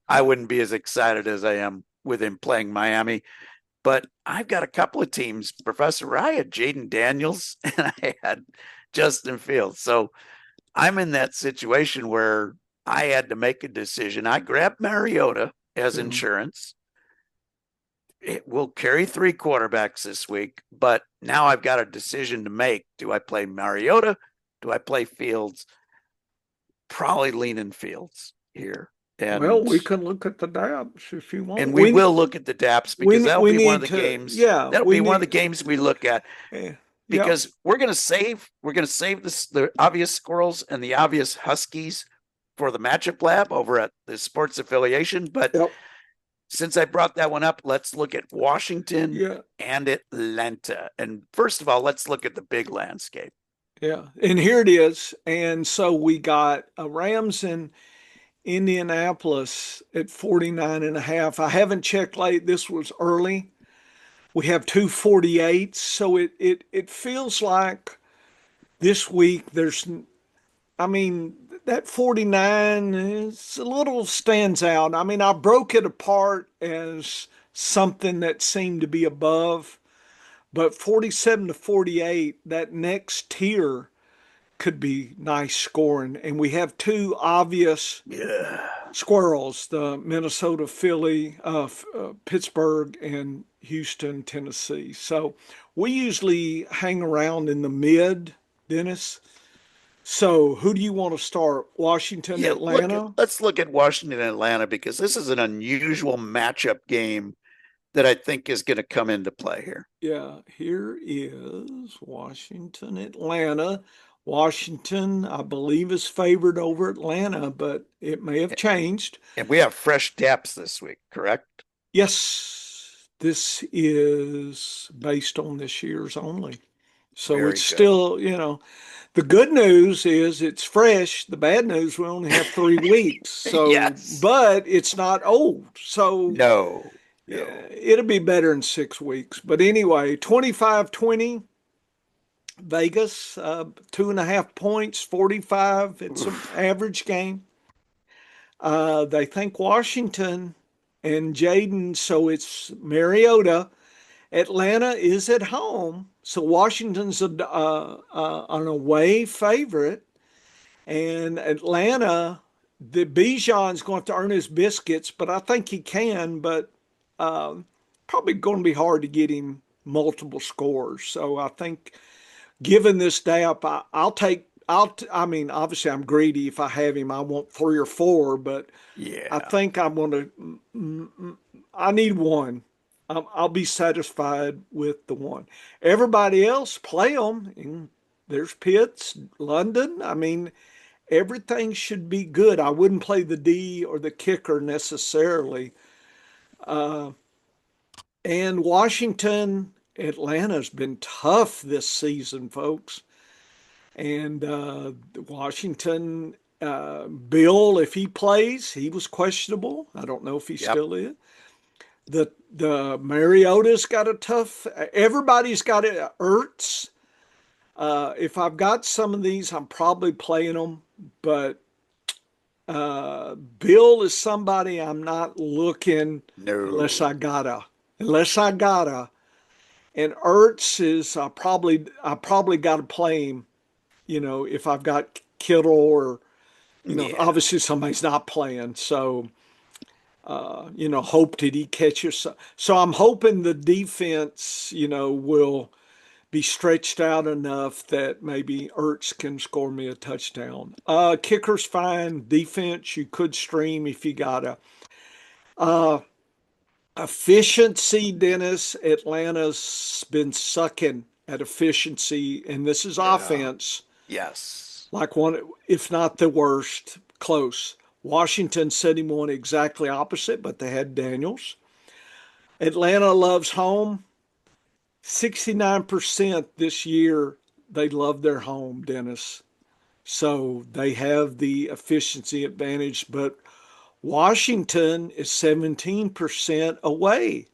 B: I wouldn't be as excited as I am with him playing Miami. But I've got a couple of teams, Professor. I had Jaden Daniels and I had Justin Fields. So I'm in that situation where I had to make a decision. I grabbed Mariota as insurance. It will carry 3 quarterbacks this week, but now I've got a decision to make. Do I play Mariota? Do I play Fields? Probably leaning Fields here. And,
A: well, we can look at the DAPs if you want.
B: And we will look at the DAPs because that'll be one of the games.
A: Yeah.
B: That'll be one of the games we look at. Because we're going to save the obvious squirrels and the obvious Huskies for the matchup lab over at the sports affiliation. But since I brought that one up, let's look at Washington and Atlanta. And first of all, let's look at the big landscape.
A: Yeah. And here it is. And so we got Rams in Indianapolis at 49.5. I haven't checked late. This was early. We have 248. So it feels like this week that 49 is a little stands out. I broke it apart as something that seemed to be above, but 47 to 48, that next tier could be nice scoring. And we have 2 obvious squirrels, the Minnesota, Philly, Pittsburgh, and Houston, Tennessee. So we usually hang around in the mid, Dennis. So who do you want to start? Washington, Atlanta?
B: Let's look at Washington and Atlanta because this is an unusual matchup game that I think is going to come into play here.
A: Yeah, here is Washington, Atlanta. Washington, I believe, is favored over Atlanta, but it may have changed.
B: And we have fresh daps this week, correct?
A: Yes, this is based on this year's only. So it's
B: Very good.
A: still, the good news is it's fresh. The bad news, we only have 3 weeks. So,
B: Yes.
A: but it's not old. So
B: No,
A: yeah,
B: no.
A: it'll be better in 6 weeks. But anyway, 25-20 Vegas, 2.5 points, 45. It's an
B: Oof.
A: average game. They think Washington and Jaden, so it's Mariota. Atlanta is at home, so Washington's an away favorite, and Atlanta, the Bijan's going to have to earn his biscuits, but I think he can. But probably going to be hard to get him multiple scores. So I think, given this day up, I'll take. I mean, obviously, I'm greedy. If I have him, I want 3 or 4, but I
B: Yeah.
A: think I'm going to. I need one. I'll be satisfied with the one. Everybody else, play them. And there's Pitts, London. I mean, everything should be good. I wouldn't play the D or the kicker necessarily. Uh, and Washington, Atlanta's been tough this season, folks. And Washington, Bill, if he plays, he was questionable. I don't know if he
B: Yep.
A: still is. The Mariota's got a tough. Everybody's got it. Ertz. If I've got some of these, I'm probably playing them. But Bill is somebody I'm not looking unless I
B: No.
A: gotta. Unless I gotta. And Ertz is I probably got to play him. If I've got Kittle or
B: Yeah.
A: obviously somebody's not playing. So hope that he catches. So I'm hoping the defense, will be stretched out enough that maybe Ertz can score me a touchdown. Kicker's fine. Defense, you could stream if you gotta. Uh, Efficiency, Dennis. Atlanta's been sucking at efficiency, and this is
B: Yeah.
A: offense.
B: Yes.
A: Like one, if not the worst, close. Washington said him one exactly opposite, but they had Daniels. Atlanta loves home. 69% this year, they love their home, Dennis. So they have the efficiency advantage, but Washington is 17% away.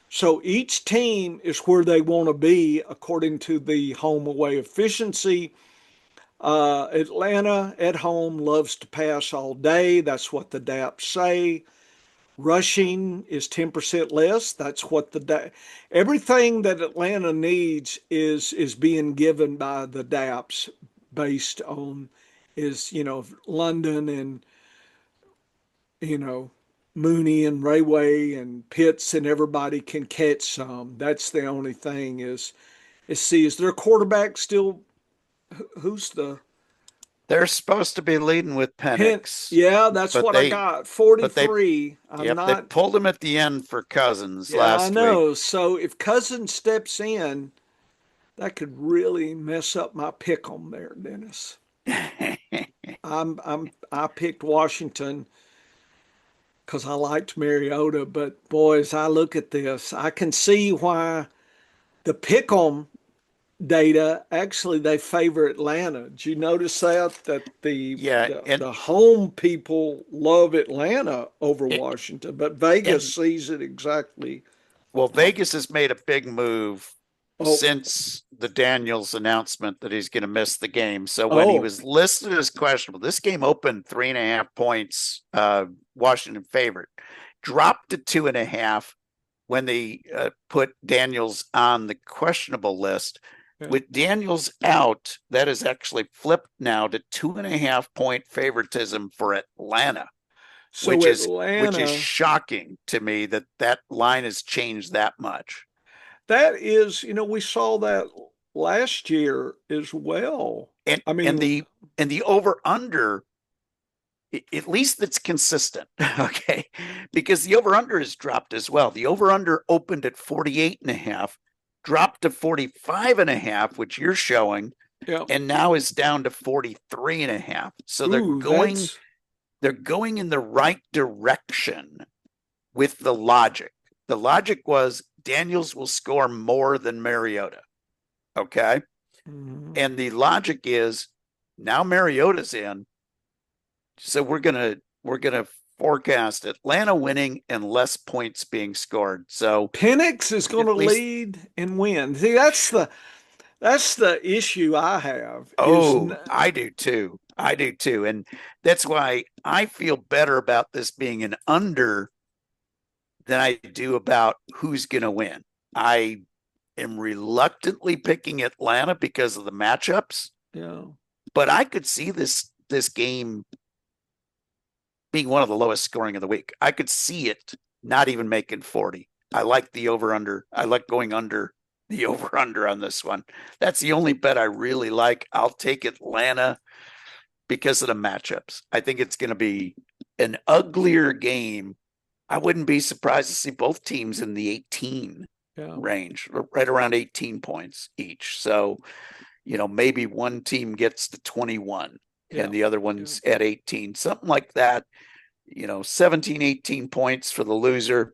A: So each team is where they want to be according to the home away efficiency. Atlanta at home loves to pass all day. That's what the DAPs say. Rushing is 10% less. That's what everything that Atlanta needs is being given by the DAPs based on is London and you know Mooney and Rayway and Pitts and everybody can catch some. That's the only thing is their quarterback still who's the
B: They're supposed to be leading with
A: Penn?
B: Penix,
A: Yeah, that's
B: but
A: what I
B: they
A: got.
B: but they
A: 43. I'm
B: yep, they
A: not.
B: pulled him at the end for Cousins
A: Yeah, I
B: last week.
A: know. So if Cousins steps in, that could really mess up my pick on there, Dennis. I picked Washington because I liked Mariota, but boys, I look at this, I can see why the pick 'em data actually they favor Atlanta. Did you notice that the
B: Yeah,
A: the, the home people love Atlanta over Washington, but Vegas
B: and
A: sees it exactly
B: well, Vegas
A: opposite.
B: has made a big move
A: Oh,
B: since the Daniels announcement that he's going to miss the game. So when he
A: oh,
B: was listed as questionable, this game opened 3.5 points, Washington favorite, dropped to 2.5 when they put Daniels on the questionable list.
A: yeah.
B: With Daniels out, that is actually flipped now to 2.5 point favoritism for Atlanta,
A: So
B: which is
A: Atlanta,
B: shocking to me that that line has changed that much.
A: that is, we saw that last year as well.
B: And
A: I
B: and
A: mean,
B: the and the over under at least it's consistent. Okay. Because the over under has dropped as well. The over under opened at 48.5, dropped to 45.5, which you're showing,
A: Yeah.
B: and now is down to 43.5. So
A: Ooh,
B: they're going in the right direction with the logic. The logic was Daniels will score more than Mariota. Okay. And the logic is now Mariota's in. So we're gonna forecast Atlanta winning and less points being scored. So
A: Penix is going to
B: at least,
A: lead and win. See, that's the issue I have.
B: I do too. I do too. And that's why I feel better about this being an under than I do about who's gonna win. I am reluctantly picking Atlanta because of the matchups,
A: yeah.
B: but I could see this game being one of the lowest scoring of the week. I could see it not even making 40. I like the over under. I like going under the over under on this one. That's the only bet I really like. I'll take Atlanta because of the matchups. I think it's going to be an uglier game. I wouldn't be surprised to see both teams in the 18 range, right around 18 points each. So, maybe one team gets to 21 and the other one's at 18, something like that. 17, 18 points for the loser.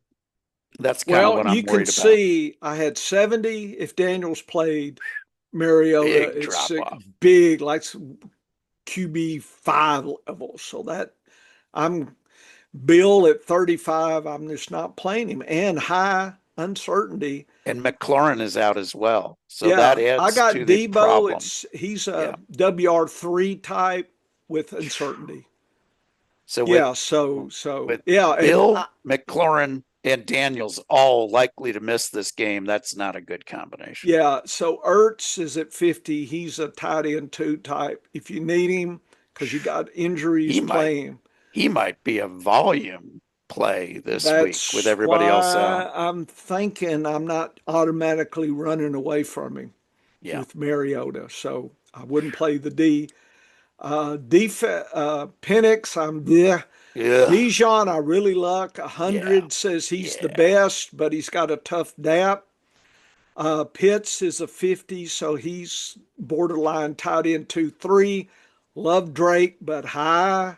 B: That's kind of what I'm
A: you can
B: worried about.
A: see I had 70 if Daniels played Mariota.
B: Big
A: It's
B: drop off.
A: big, like QB5 level. So that I'm Bill at 35. I'm just not playing him, and high uncertainty.
B: And McLaurin is out as well. So that adds
A: I got
B: to the
A: Debo.
B: problem.
A: He's a WR3 type with uncertainty.
B: So
A: with
B: Bill, McLaurin, and Daniels all likely to miss this game. That's not a good combination.
A: Yeah, so Ertz is at 50. He's a tight end 2 type. If you need him because you got injuries, play him.
B: He might be a volume play this week with everybody
A: why
B: else out.
A: I'm thinking I'm not automatically running away from him with Mariota. So I wouldn't play the D. Penix, Bijan, I really like. 100 says he's the best, but he's got a tough DAP. Pitts is a 50, so he's borderline tight end 2-3. Love Drake, but high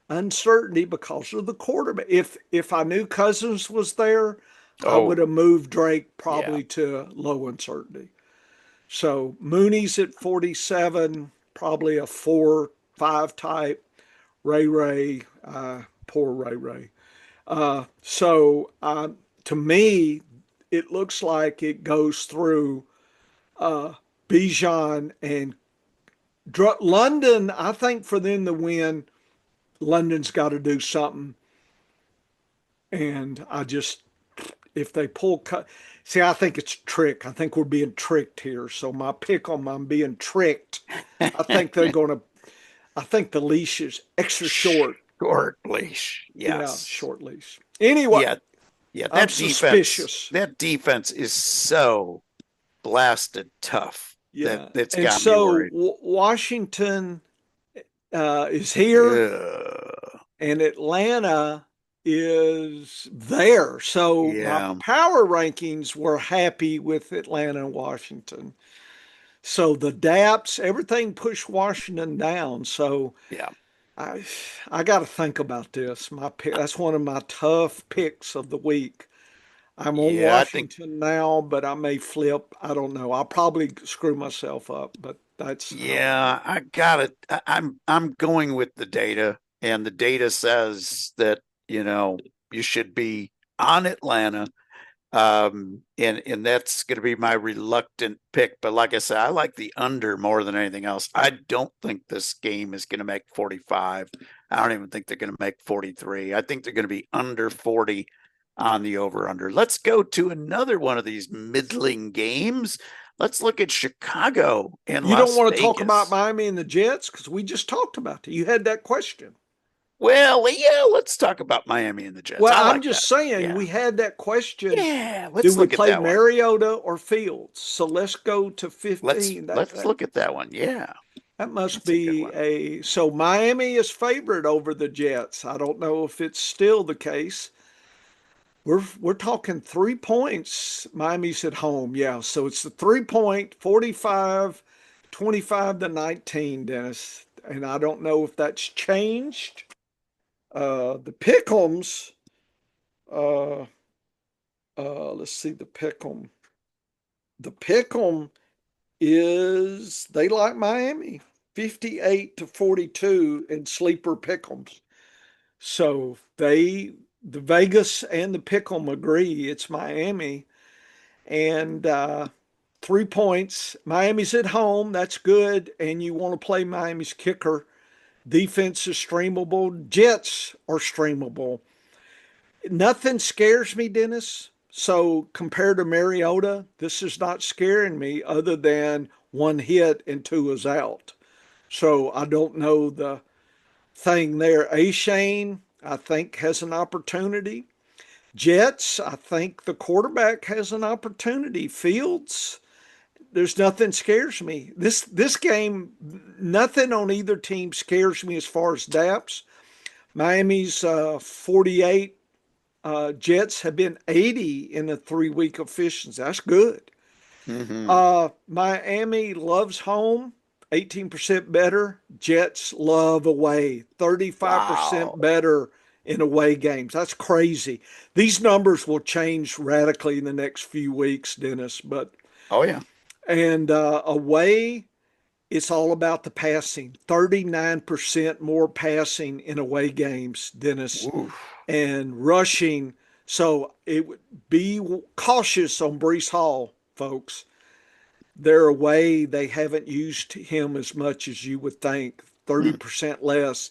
A: uncertainty because of the quarterback. If I knew Cousins was there, I would have moved Drake probably to low uncertainty. So Mooney's at 47, probably a 4-5 type. Ray, poor Ray. To me, it looks like it goes through Bijan and London. I think for them to win, London's got to do something. And if they pull, I think it's a trick. I think we're being tricked here. So my pick on I'm being tricked. I think I think the leash is extra short.
B: Short leash. Yes.
A: Yeah, short leash. Anyway.
B: Yeah,
A: I'm suspicious.
B: That defense is so blasted tough.
A: Yeah,
B: that's got me worried.
A: Washington is here, and Atlanta is there. So my power rankings were happy with Atlanta and Washington. So the DAPs, everything pushed Washington down. So I got to think about this. My pick, that's one of my tough picks of the week. I'm on Washington now, but I may flip. I don't know. I'll probably screw myself up, but that's
B: I got it. I'm going with the data, and the data says that you should be on Atlanta. And that's going to be my reluctant pick. But like I said, I like the under more than anything else. I don't think this game is going to make 45. I don't even think they're going to make 43. I think they're going to be under 40 on the over under. Let's go to another one of these middling games. Let's look at Chicago and
A: You
B: Las
A: don't want to
B: Vegas.
A: talk about Miami and the Jets because we just talked about it. You had that question.
B: Well, let's talk about Miami and the Jets.
A: Well, I'm just saying we had that question.
B: Yeah,
A: do we play Mariota or Fields? So let's go to 15.
B: Let's look at that one. Yeah.
A: That must
B: That's a good
A: be
B: one.
A: so Miami is favored over the Jets. I don't know if it's still the case. We're talking 3 points. Miami's at home. Yeah. So it's the 3 point 45, 25 to 19, Dennis. And I don't know if that's changed. The Pick'ems, uh, let's see the Pick'em. The Pick'em is they like Miami 58 to 42 in sleeper Pick'ems. So the Vegas and the Pick'em agree it's Miami. And 3 points. Miami's at home. That's good. And you want to play Miami's kicker. Defense is streamable. Jets are streamable. Nothing scares me, Dennis. So compared to Mariota, this is not scaring me other than one hit and two is out. So I don't know the thing there. A Shane, I think, has an opportunity. Jets, I think the quarterback has an opportunity. Fields, there's nothing scares me. This game, nothing on either team scares me as far as DAPS. Miami's 48. Jets have been 80 in a 3 week efficiency. That's good.
B: Hmm.
A: Miami loves home, 18% better. Jets love away, 35%
B: Wow.
A: better in away games. That's crazy. These numbers will change radically in the next few weeks, Dennis. But
B: Oh yeah.
A: and away, it's all about the passing. 39% more passing in away games, Dennis,
B: Ooh.
A: and rushing. So it would be cautious on Brees Hall, folks. They're away. They haven't used him as much as you would think.
B: Hmm.
A: 30% less.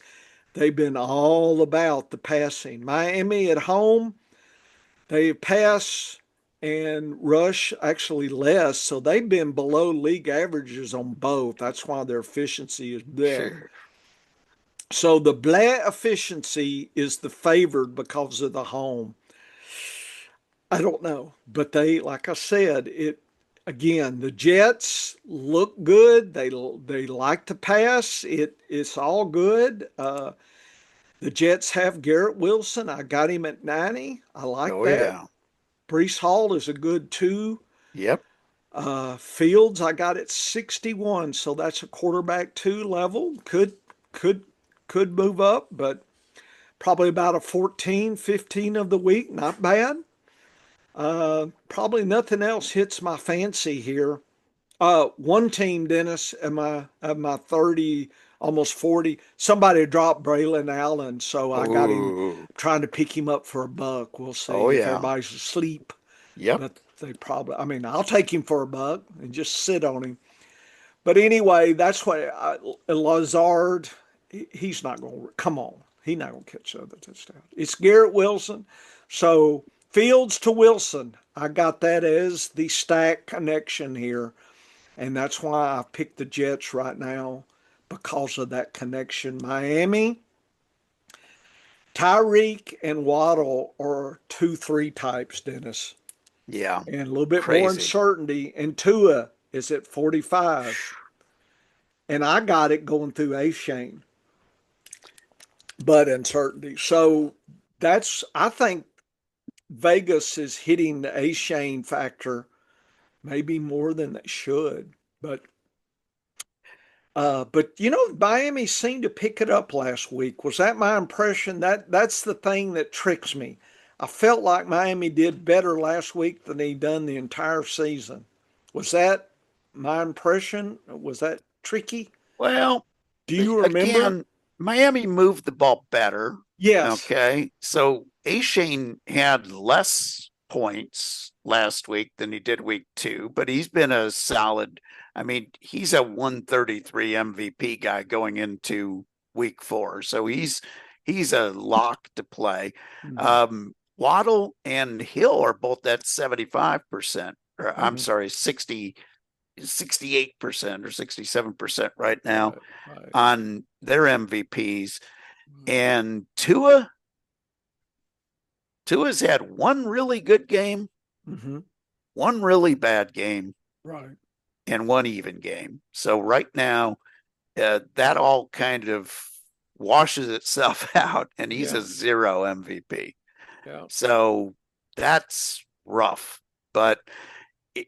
A: They've been all about the passing. Miami at home, they pass and rush actually less. So they've been below league averages on both. That's why their efficiency is there.
B: Sure.
A: So the Blair efficiency is the favored because of the home. I don't know, but they, like I said, it again. The Jets look good. They like to pass. It's all good. The Jets have Garrett Wilson. I got him at 90. I like
B: Oh
A: that.
B: yeah.
A: Brees Hall is a good two.
B: Yep.
A: Fields I got at 61, so that's a quarterback two level. Could could move up, but probably about a 14, 15 of the week. Not bad. Probably nothing else hits my fancy here. One team, Dennis, at my 30, almost 40, somebody dropped Braylon Allen, so I got him
B: Ooh.
A: trying to pick him up for a buck. We'll
B: Oh
A: see if
B: yeah.
A: everybody's asleep,
B: Yep.
A: but they probably, I mean, I'll take him for a buck and just sit on him. But anyway, that's what Lazard, he's not going to, come on, he's not going to catch the other touchdown. It's Garrett Wilson. So Fields to Wilson, I got that as the stack connection here. And that's why I picked the Jets right now because of that connection. Miami, Tyreek and Waddle are 2-3 types, Dennis,
B: Yeah.
A: and a little bit more
B: Crazy.
A: uncertainty. And Tua is at 45. And I got it going through A Shane, but uncertainty. So I think Vegas is hitting the A Shane factor maybe more than they should. But Miami seemed to pick it up last week. Was that my impression? That's the thing that tricks me. I felt like Miami did better last week than he done the entire season. Was that my impression? Was that tricky?
B: Well,
A: Do you remember?
B: again, Miami moved the ball better.
A: Yes.
B: Okay. So Ashane had less points last week than he did week two, but he's been a solid. I mean, he's a 133 MVP guy going into week four. So he's a lock to play.
A: Mhm.
B: Waddle and Hill are both at 75%, or I'm
A: Mhm.
B: sorry, 68% or 67% right now
A: Right. Right.
B: on their MVPs.
A: Right.
B: And Tua's had one really good game,
A: Mhm.
B: one really bad game,
A: Right.
B: and one even game. So right now, that all kind of washes itself out, and he's
A: Yeah.
B: a zero MVP.
A: Yeah.
B: So that's rough. But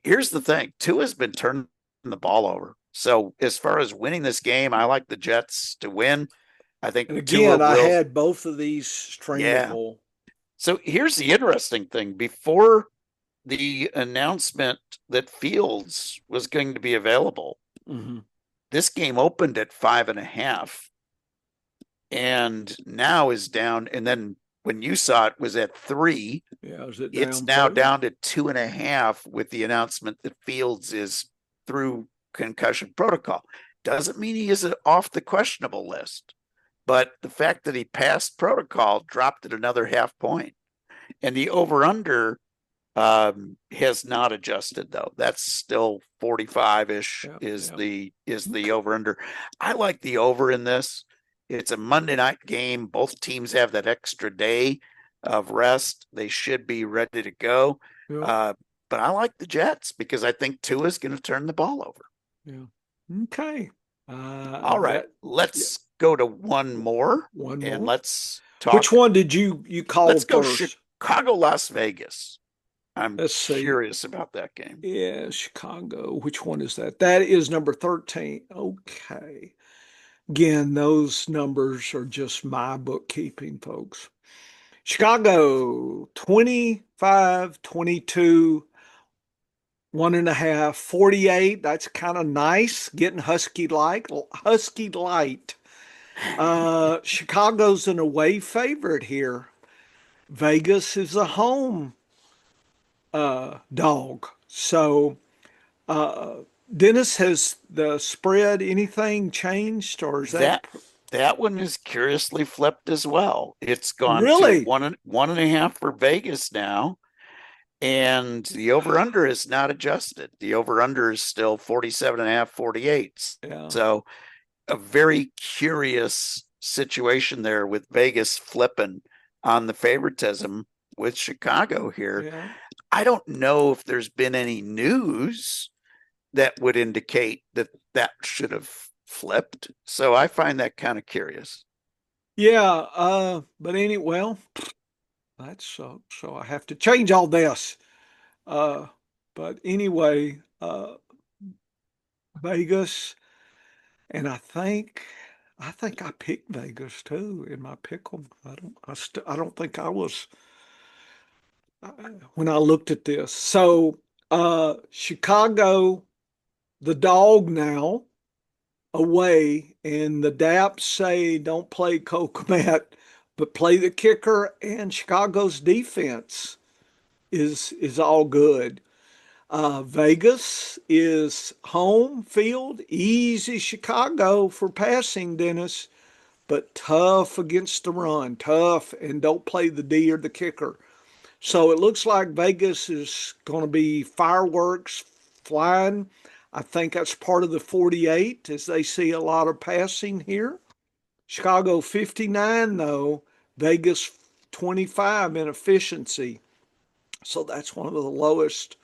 B: here's the thing: Tua's been turning the ball over. So as far as winning this game, I like the Jets to win. I think
A: And
B: Tua
A: again, I
B: will.
A: had both of these
B: Yeah.
A: streamable.
B: So here's the interesting thing: before the announcement that Fields was going to be available,
A: Mm-hmm.
B: this game opened at 5.5 and now is down. And then when you saw it was at 3,
A: Yeah, is it
B: it's
A: down
B: now
A: further?
B: down to 2.5 with the announcement that Fields is through concussion protocol. Doesn't mean he is off the questionable list, but the fact that he passed protocol dropped it another half point. And the over under has not adjusted though. That's still 45-ish
A: Yeah,
B: is
A: yeah.
B: the over under. I like the over in this. It's a Monday night game. Both teams have that extra day of rest. They should be ready to go.
A: Yeah,
B: Uh, but I like the Jets because I think Tua is going to turn the ball over.
A: yeah. Okay.
B: All right,
A: That yeah,
B: let's go to one more
A: one
B: and
A: more.
B: let's
A: Which
B: talk.
A: one did you call
B: Let's go
A: first?
B: Chicago, Las Vegas. I'm
A: Let's see.
B: curious about that game.
A: Yeah, Chicago. Which one is that? That is number 13. Okay. Again, those numbers are just my bookkeeping, folks. Chicago, 25, 22, 1.5, 48. That's kind of nice. Getting husky light. Chicago's an away favorite here. Vegas is a home dog. So, uh, Dennis, has the spread anything changed, or is that
B: That that one is curiously flipped as well. It's gone to
A: really?
B: one and a half for Vegas now, and the over under is not adjusted. The over under is still 47 and a half, 48.
A: Yeah,
B: So a very curious situation there with Vegas flipping on the favoritism with Chicago here.
A: yeah.
B: I don't know if there's been any news that would indicate that that should have flipped. So I find that kind of curious.
A: Yeah, but anyway, well, that's so I have to change all this. Uh, but anyway, Vegas, and I think I picked Vegas too in my pickle. I don't think I was uh, when I looked at this. So, Chicago, the dog now away, and the Daps say don't play Kokomet, but play the kicker, and Chicago's defense is all good. Vegas is home field, easy Chicago for passing, Dennis, but tough against the run, tough, and don't play the D or the kicker. So it looks like Vegas is going to be fireworks flying. I think that's part of the 48 as they see a lot of passing here. Chicago 59 though, Vegas 25 in efficiency. So that's one of the lowest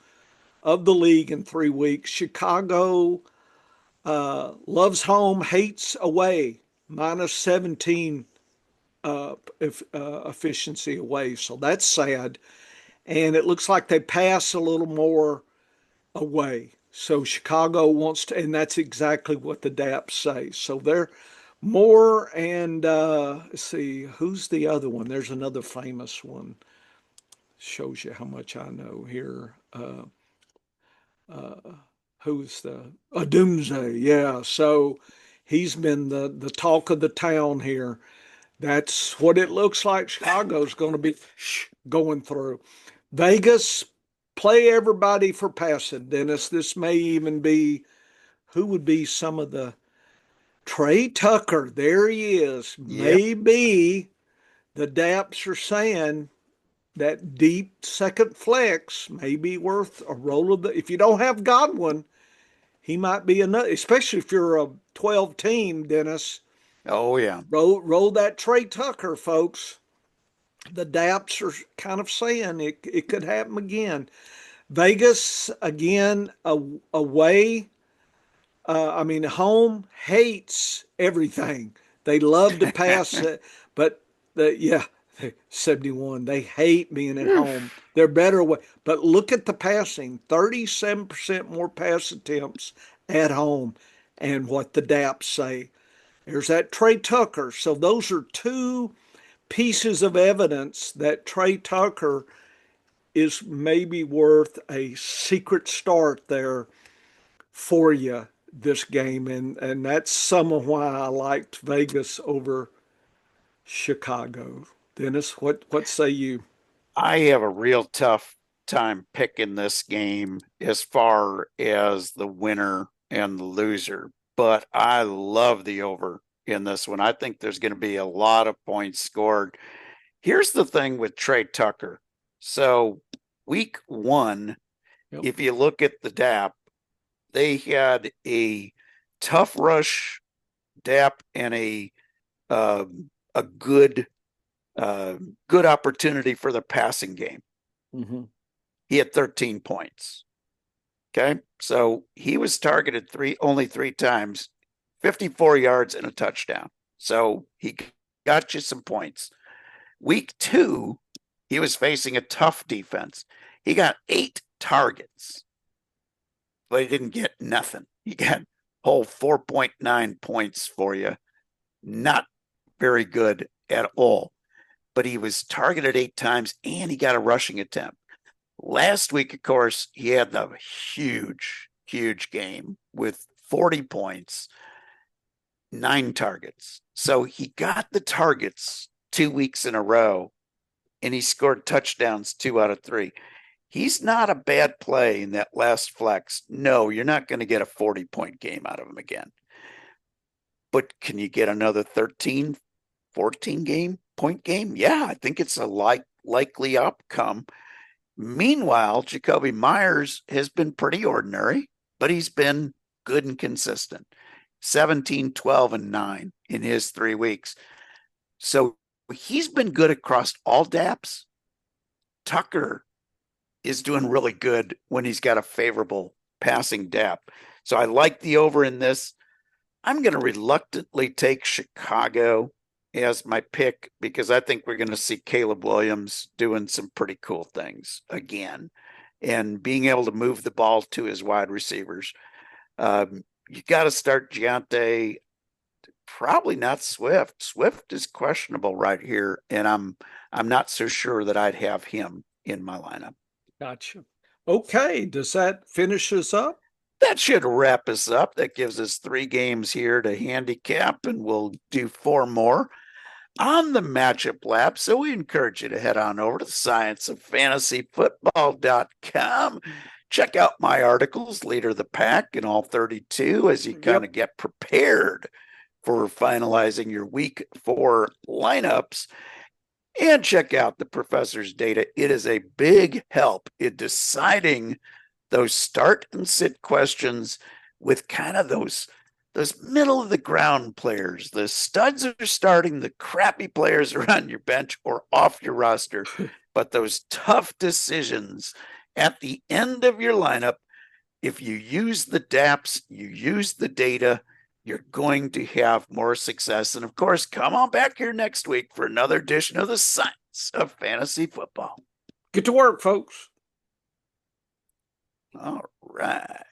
A: of the league in 3 weeks. Chicago loves home, hates away, minus 17 efficiency away. So that's sad. And it looks like they pass a little more away. So Chicago wants to, and that's exactly what the DAPs say. So they're more, and let's see, who's the other one? There's another famous one. Shows you how much I know here. Uh, who's the Doomsday? Yeah. So he's been the talk of the town here. That's what it looks like Chicago's going to be going through. Vegas, play everybody for passing, Dennis. This may even be who would be some of the Trey Tucker. There he is.
B: Yep.
A: Maybe the Daps are saying that deep second flex may be worth a roll of the. If you don't have Godwin, he might be another, especially if you're a 12 team, Dennis.
B: Oh yeah.
A: Roll that Trey Tucker, folks. The Daps are kind of saying it could happen again. Vegas again away. Home hates everything. They love to pass it, but yeah, 71. They hate being at home. They're better away. But look at the passing, 37% more pass attempts at home, and what the DAPs say. There's that Trey Tucker. So those are two pieces of evidence that Trey Tucker is maybe worth a secret start there for you this game, and that's some of why I liked Vegas over Chicago. Dennis, what say you?
B: I have a real tough time picking this game as far as the winner and the loser, but I love the over in this one. I think there's going to be a lot of points scored. Here's the thing with Trey Tucker. So, week one,
A: Yep.
B: if you look at the DAP, they had a tough rush DAP and a good opportunity for the passing game.
A: Mm-hmm.
B: He had 13 points. Okay, so he was targeted only three times, 54 yards and a touchdown. So he got you some points. Week two, he was facing a tough defense. He got 8 targets, but he didn't get nothing. He got whole 4.9 points for you. Not very good at all. But he was targeted 8 times and he got a rushing attempt. Last week, of course, he had the huge game with 40 points, 9 targets. So he got the targets 2 weeks in a row and he scored touchdowns 2 out of 3. He's not a bad play in that last flex. No, you're not going to get a 40-point game out of him again. But can you get another 13, 14 point game? Yeah, I think it's a likely outcome. Meanwhile, Jacoby Myers has been pretty ordinary, but he's been good and consistent. 17, 12, and 9 in his 3 weeks. So he's been good across all DAPs. Tucker is doing really good when he's got a favorable passing DAP. So I like the over in this. I'm going to reluctantly take Chicago as my pick because I think we're going to see Caleb Williams doing some pretty cool things again and being able to move the ball to his wide receivers. You got to start Giante, probably not Swift. Swift is questionable right here, and I'm not so sure that I'd have him in my lineup.
A: Gotcha. Okay, does that finish us up?
B: That should wrap us up. That gives us 3 games here to handicap, and we'll do 4 more on the Matchup Lab. So we encourage you to head on over to scienceoffantasyfootball.com. Check out my articles, Leader of the Pack and All 32, as you kind of get prepared for finalizing your week 4 lineups. And check out the professor's data. It is a big help in deciding those start and sit questions with kind of those middle of the ground players. The studs are starting, the crappy players are on your bench or off your roster. But those tough decisions at the end of your lineup, if you use the DAPs, you use the data, you're going to have more success. And of course, come on back here next week for another edition of the Science of Fantasy Football.
A: Get to work, folks.
B: All right.